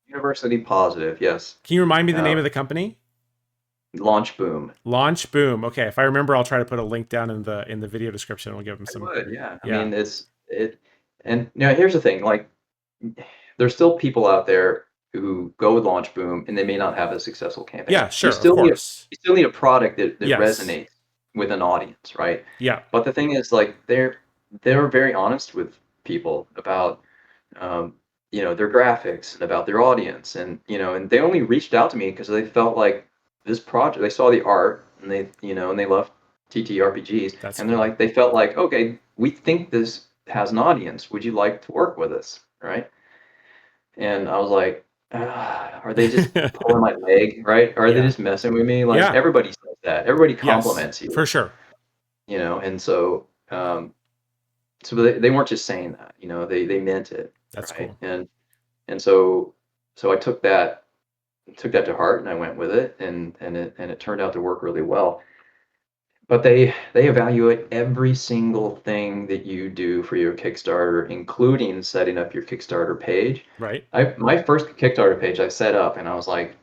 university positive, yes. Can you remind me the Uh, name of the company? Launch boom. Launch Boom. Okay, if I remember, I'll try to put a link down in the video description. We'll give them I some. would, yeah. I Yeah. mean, and here's the thing, like there's still people out there who go with Launch Boom, and they may not have a successful campaign. Yeah. Sure. Of course. You still need a product that Yes. resonates with an audience, right? Yeah. But the thing is, like they're very honest with people about um, their graphics and about their audience, and they only reached out to me because they felt like this project. They saw the art, and they loved TTRPGs, That's and they're cool. like, they felt like, okay, we think this has an audience. Would you like to work with us, right? And I was like, are they just pulling my leg, right? Are they Yeah. just messing with me? Like Yeah. everybody says that. Everybody Yes, compliments you, for sure. and so they weren't just saying that, they meant it, That's right? cool. And so I took that to heart and I went with it, and it turned out to work really well. But they evaluate every single thing that you do for your Kickstarter, including setting up your Kickstarter page. Right. My first Kickstarter page I set up, and I was like,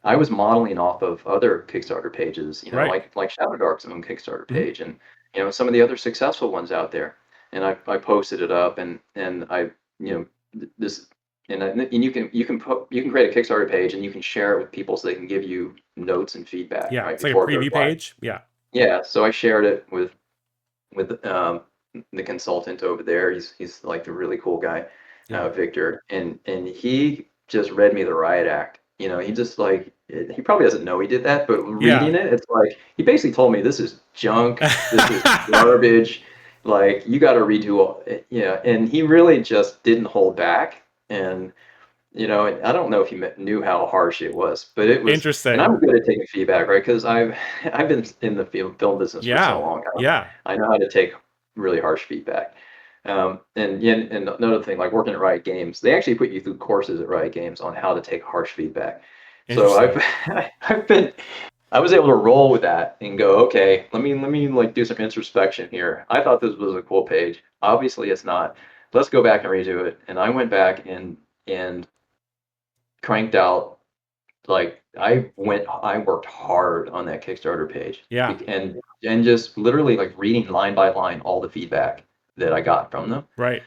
I was modeling off of other Kickstarter pages, Right. like Shadowdark's own Kickstarter Hmm. page, and some of the other successful ones out there. And I posted it up, and I you know this and you can create a Kickstarter page and you can share it with people so they can give you notes and feedback Yeah. right It's like a before it goes preview live. page. Yeah. Yeah, so I shared it with the consultant over there. He's like a really cool guy, Yeah. Victor, and he just read me the riot act. He just like he probably doesn't know he did that, but Yeah. reading it, it's like he basically told me this is junk, this is garbage, like you got to redo all, and he really just didn't hold back. And I don't know if he knew how harsh it was, but it was, and Interesting. I'm good at taking feedback, right? Because I've been in the film business for so Yeah. long. Yeah. I know how to take really harsh feedback. And yeah, and another thing, like working at Riot Games, they actually put you through courses at Riot Games on how to take harsh feedback. So Interesting. I was able to roll with that and go, okay, let me like do some introspection here. I thought this was a cool page. Obviously, it's not. Let's go back and redo it. And I went back and cranked out, like I worked hard on that Kickstarter page, Yeah. and just literally like reading line by line all the feedback that I got from them. Right.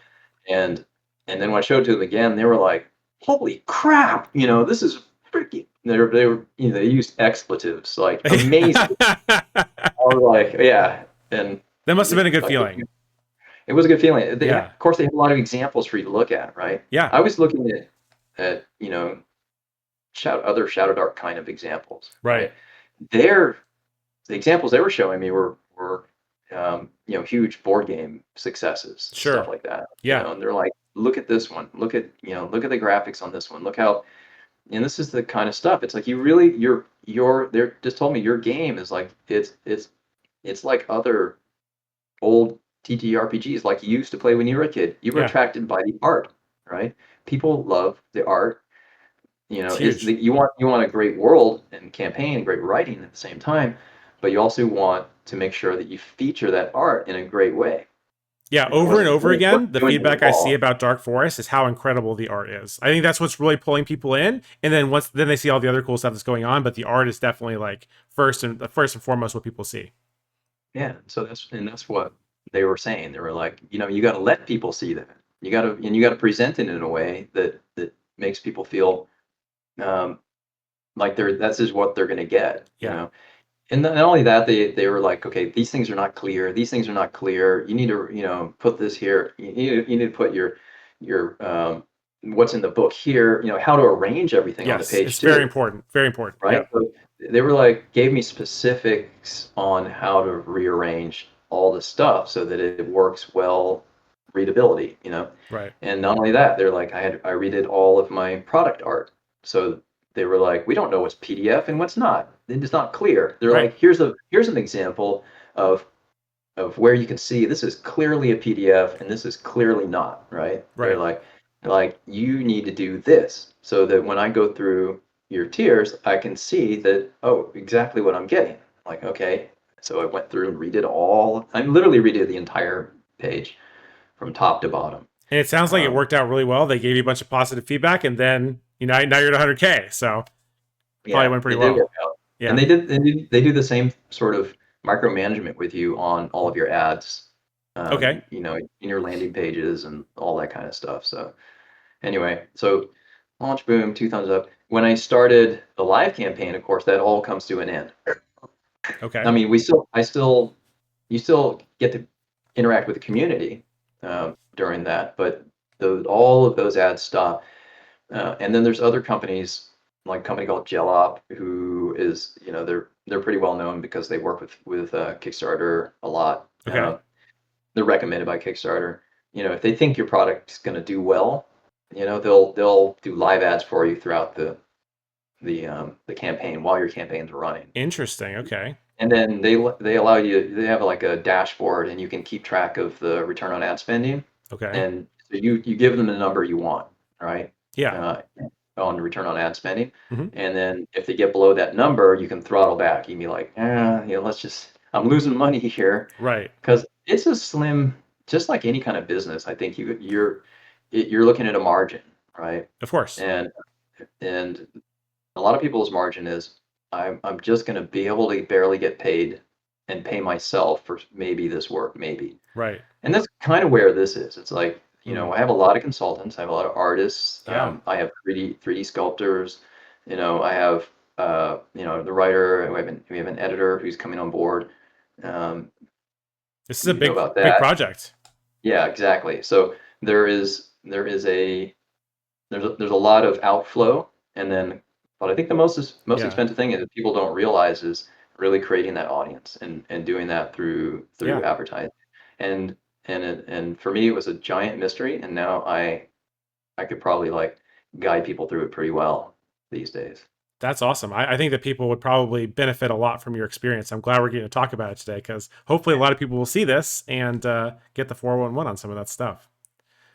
And then when I showed it to them again, they were like, holy crap, this is freaking, they were, they used expletives like amazing. That I was like, yeah. And must have been a good like, feeling. it was a good feeling. Yeah. Of course, they have a lot of examples for you to look at, right? Yeah. I was looking at other Shadowdark kind of examples, Right. right? Their The examples they were showing me were huge board game successes, stuff Sure. like that. Yeah. And they're like, look at this one, look at the graphics on this one, look how, and this is the kind of stuff. It's like you really they're just told me your game is like it's like other old TTRPGs like you used to play when you were a kid. You were Yeah. attracted by the art, right? People love the art. It's It's huge. you want a great world and campaign, great writing at the same time, but you also want to make sure that you feature that art in a great way. Yeah, You know, over and wasn't over again, wasn't the doing it feedback I see raw. about Dark Forest is how incredible the art is. I think that's what's really pulling people in, and then they see all the other cool stuff that's going on, but the art is definitely like first and foremost what people see. Yeah, so that's what they were saying. They were like, you got to let people see that. You got to present it in a way that makes people feel um, like that's is what they're going to get. Yeah. And not only that, they were like, okay, these things are not clear. These things are not clear. You need to, put this here. You need to put your what's in the book here. How to arrange everything on the Yes, page it's very too, important. Very important. right? Yeah. So they were like, gave me specifics on how to rearrange all the stuff so that it works well, readability. Right. And not only that, they're like, I redid all of my product art. So they were like, we don't know what's PDF and what's not. It's not clear. They're Right. like, here's an example of where you can see this is clearly a PDF and this is clearly not, right? Right. They're like, you need to do this so that when I go through your tiers, I can see that, oh, exactly what I'm getting. Like, okay. So I went through and I literally redid the entire page from top to bottom. And it sounds like it Um, worked out really well. They gave you a bunch of positive feedback, and then now you're at 100K. So probably Yeah, went pretty it did well. work out. And Yeah. they do the same sort of micromanagement with you on all of your ads, Okay. in your landing pages and all that kind of stuff. So anyway, so launch boom, two thumbs up. When I started the live campaign, of course, that all comes to an end. I Okay. mean, you still get to interact with the community during that, but all of those ads stop. And then there's other companies like a company called Gelop, who is, they're pretty well known because they work with Kickstarter a lot. Okay. They're recommended by Kickstarter. If they think your product's going to do well, they'll do live ads for you throughout the campaign while your campaigns are running. Interesting. Okay. And then they allow you, they have like a dashboard, and you can keep track of the return on ad spending. Okay. And so you give them the number you want, right? Yeah. Uh, on the return on ad spending. Hmm. And then if they get below that number, you can throttle back. You can be like, I'm losing money here, Right. because it's a slim, just like any kind of business. I think you're looking at a margin, right? Of course. And and a lot of people's margin is, I'm just going to be able to barely get paid and pay myself for maybe this work, maybe. Right. And that's kind of where this is. It's like, Mm. I have a lot of consultants, I have a lot of artists, Ah. I have 3D sculptors, I have the writer, we have an editor who's coming on board. Um, This is a you know big about big that. project. Yeah, exactly. So there's a lot of outflow, and then, but I think the most Yeah. expensive thing is that people don't realize is really creating that audience, and doing that through Yeah. advertising. And for me, it was a giant mystery, and now I could probably like guide people through it pretty well these days. That's awesome. I think that people would probably benefit a lot from your experience. I'm glad we're getting to talk about it today because hopefully a lot of people will see this and get the 411 on some of that stuff.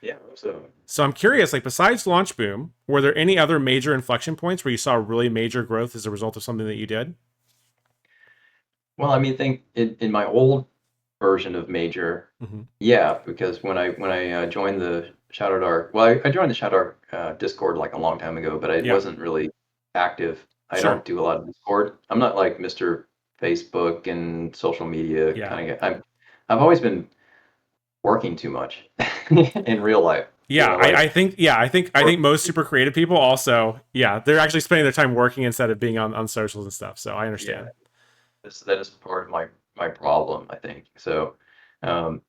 Yeah. So, So I'm curious, like besides Launch Boom, were there any other major inflection points where you saw really major growth as a result of something that you did? well, I mean, think in my old version of Major, Hmm. yeah, because when I joined the Shadowdark, well, I joined the Shadowdark Discord like a long time ago, but I Yeah, wasn't really active. I sure. don't do a lot of Discord. I'm not like Mr. Facebook and social media Yeah. kind of guy. I've always been working too much in real life. Yeah, Like, I work, think most super creative people also, yeah, they're actually spending their time working instead of being on socials and stuff. So I yeah, understand. that is part of my problem, I think. So, um,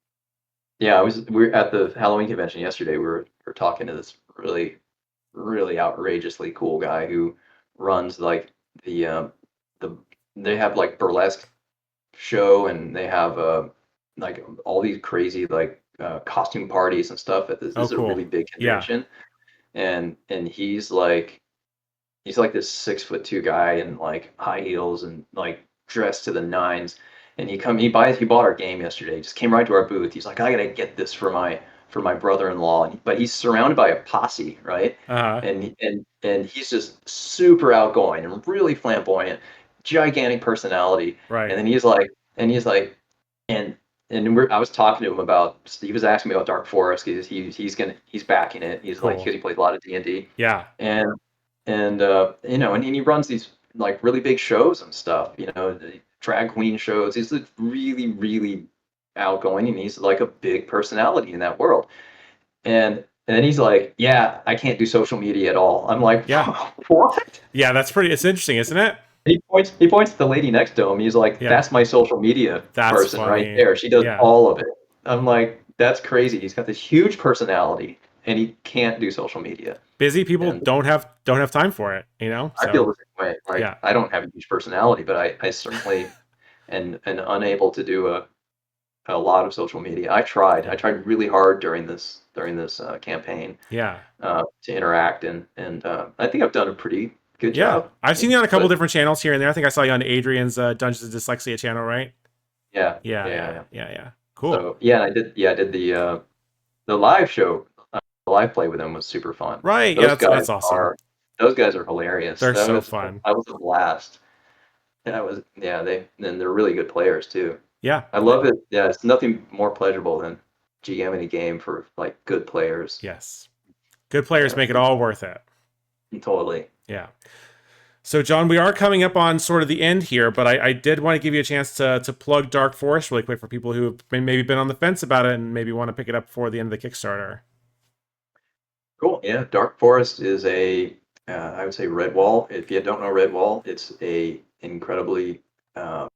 yeah, we're at the Halloween convention yesterday. We were talking to this really really outrageously cool guy who runs like the they have like burlesque show, and they have like all these crazy like costume parties and stuff at this. This Oh, is a really cool. big Yeah. convention, and he's like this 6'2" guy in like high heels and like dressed to the nines. And he bought our game yesterday. He just came right to our booth. He's like, I gotta get this for my brother-in-law. But he's surrounded by a posse, right? Uh-huh. And he's just super outgoing and really flamboyant, gigantic personality. And Right. then he's like, and I was talking to him about. He was asking me about Dark Forest because he's backing it. He's like, Cool. because he plays a lot of D&D, Yeah. and and he runs these like really big shows and stuff. The drag queen shows. He's like really really outgoing, and he's like a big personality in that world. And then he's like, yeah, I can't do social media at all. I'm like, Yeah. what? Yeah, that's pretty it's interesting, isn't it? He points to the lady next to him. He's like, Yeah. that's my social media That's person right funny. there. She does Yeah. all of it. I'm like, that's crazy. He's got this huge personality, and he can't do social media. Busy people And don't have time for it, you know? I feel So, the same way. yeah. Like, I don't have a huge personality, but I certainly am unable to do a lot of social media. I tried. I Yeah. tried really hard during this campaign Yeah. to interact, and I think I've done a pretty good Yeah. job. I've seen you on a couple But different channels here and there. I think I saw you on Adrian's Dungeons and Dyslexia channel, right? yeah, Yeah, yeah, yeah. yeah. Yeah, yeah. Cool. So yeah, and I did the live show. The live play with them was super fun. Right. Yeah, Those guys that's awesome. are those guys are hilarious. They're That so was fun. that was a blast. Yeah, they're really good players too. Yeah. I love it. Yeah, it's nothing more pleasurable than GMing a game for like good players. Yes. Good players Yeah, make it all worth it. totally. Yeah. So, John, we are coming up on sort of the end here, but I did want to give you a chance to plug Dark Forest really quick for people who have maybe been on the fence about it and maybe want to pick it up before the end of the Kickstarter. Cool. Yeah, Dark Forest is I would say Redwall. If you don't know Redwall, it's a incredibly uh,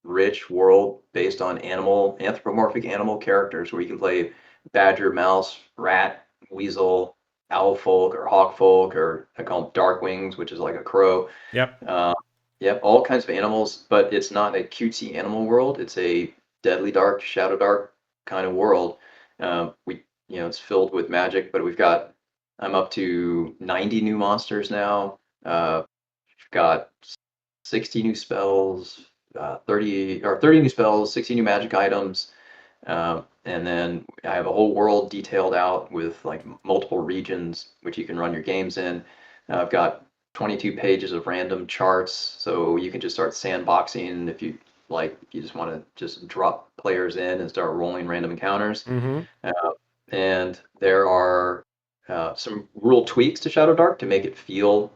rich world based on anthropomorphic animal characters, where you can play badger, mouse, rat, weasel, owl folk or hawk folk, or I call them dark wings, which is like a crow. Yep. Uh, yeah, all kinds of animals, but it's not a cutesy animal world. It's a deadly dark, shadow dark kind of world. It's filled with magic, but I'm up to 90 new monsters now. We've got 60 new spells, 30 new spells, 60 new magic items. And then I have a whole world detailed out with like multiple regions which you can run your games in. I've got 22 pages of random charts, so you can just start sandboxing if you like. If you just want to just drop players in and start rolling random encounters. Mm-hmm. Uh, and there are some rule tweaks to Shadowdark to make it feel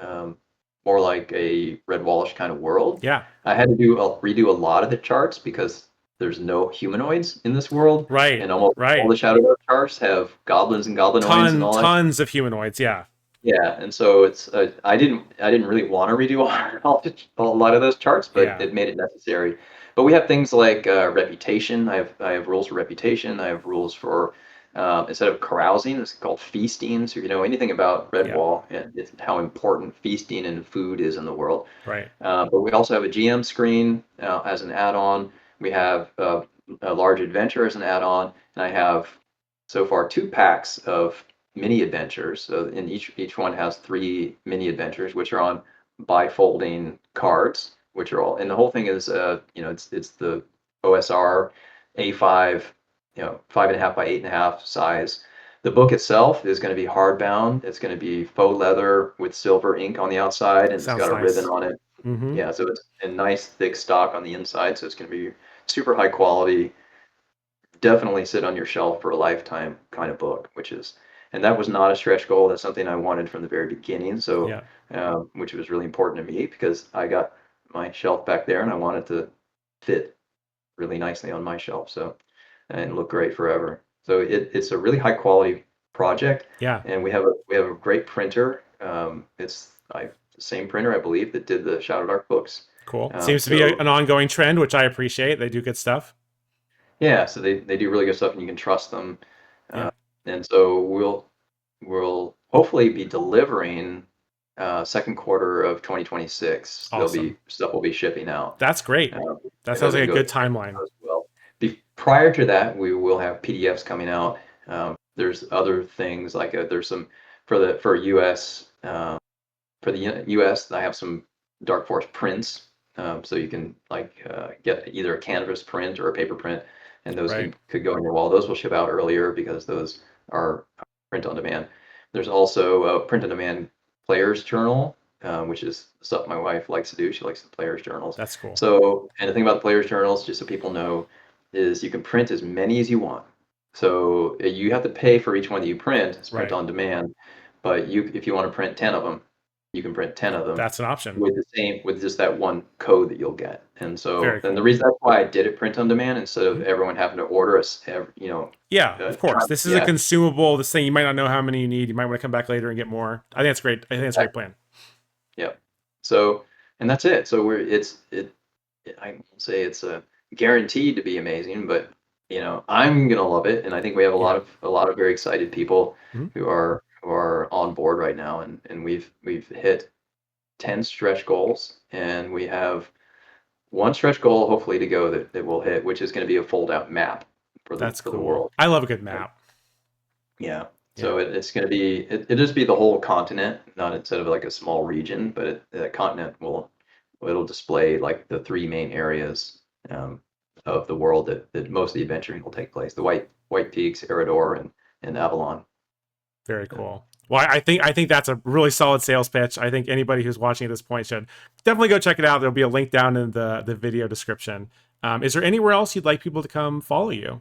um, more like a Red Wallish kind of world. Yeah. I had to redo a lot of the charts because there's no humanoids in this world, Right. and almost all Right. the Shadowdark charts have goblins and goblinoids and all that. Tons of humanoids. Yeah. Yeah, and so it's I didn't really want to redo a lot of those charts, but Yeah. it made it necessary. But we have things like reputation. I have rules for reputation. I have rules for instead of carousing, it's called feasting. So if you know anything about Yeah. Redwall and it's how important feasting and food is in the world. Right. But we also have a GM screen as an add-on. We have a large adventure as an add-on, and I have so far 2 packs of mini adventures. So in each one has 3 mini adventures, which are on bifolding cards, which are all, and the whole thing is it's the OSR A5, 5.5 by 8.5 size. The book itself is going to be hardbound. It's going to be faux leather with silver ink on the outside, and it's Sounds got a ribbon nice. on it. Mm-hmm. Yeah, so it's a nice thick stock on the inside, so it's going to be super high quality. Definitely sit on your shelf for a lifetime kind of book, and that was not a stretch goal. That's something I wanted from the very beginning. So, Yeah. which was really important to me because I got my shelf back there and I wanted to fit really nicely on my shelf. So, and look great forever. So it's a really high quality project, Yeah. and we have a great printer. It's the same printer I believe that did the Shadow Dark books. Cool. Um, Seems to be so an ongoing trend, which I appreciate. They do good stuff. yeah, so they do really good stuff, and you can trust them. Yeah. Uh, and so we'll hopefully be delivering second quarter of 2026. There'll Awesome. be stuff will be shipping out. That's great. That If sounds like everything a goes good timeline. well. Prior to that, we will have PDFs coming out. There's other things like there's some for US for the US. I have some Dark Forest prints, so you can get either a canvas print or a paper print, and those Right. could go on your wall. Those will ship out earlier because those are print on demand. There's also a print on demand player's journal, which is stuff my wife likes to do. She likes the player's journals. That's cool. So, and the thing about the player's journals, just so people know, is you can print as many as you want. So you have to pay for each one that you print. It's print Right. on demand, but if you want to print 10 of them, you can print 10 of them That's an option. with just that one code that you'll get. And so, Very and the cool. reason that's why I did it print on demand instead of Mhm. everyone having to order us, Yeah, of course. This is a yeah, consumable. This thing you might not know how many you need. You might want to come back later and get more. I think that's great. I think that's a great plan. yeah. So, and that's it. So I won't say it's a guaranteed to be amazing, but I'm gonna love it, and I think we have Yeah. a lot of very excited people Mhm. who are on board right now, and we've hit 10 stretch goals, and we have one stretch goal hopefully to go that we'll hit, which is going to be a fold out map for the That's for the cool. world. I love a good And map. yeah, Yeah. so it's going to be it'll just be the whole continent, not instead of like a small region, but the continent it'll display like the 3 main areas of the world that most of the adventuring will take place: the White Peaks, Eridor, and Avalon. Very cool. Well, I think that's a really solid sales pitch. I think anybody who's watching at this point should definitely go check it out. There'll be a link down in the video description. Is there anywhere else you'd like people to come follow you?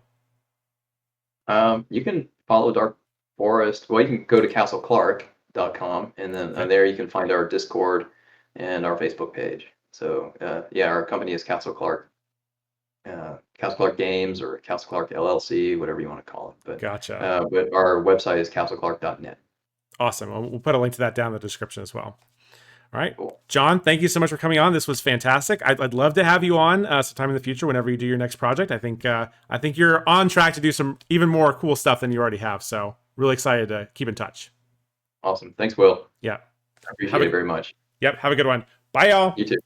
You can follow Dark Forest. Well, you can go to castleclark.com, and then Okay. there you can find our Discord and our Facebook page. So yeah, our company is Castle Clark Games or Castle Clark LLC, whatever you want to call it. Gotcha. But our website is castleclark.net. Awesome. We'll put a link to that down in the description as well. All right. Cool. John, thank you so much for coming on. This was fantastic. I'd love to have you on sometime in the future whenever you do your next project. I think you're on track to do some even more cool stuff than you already have. So really excited to keep in touch. Awesome. Thanks, Will. Yeah. I appreciate it very much. Yep. Have a good one. Bye, y'all. You too.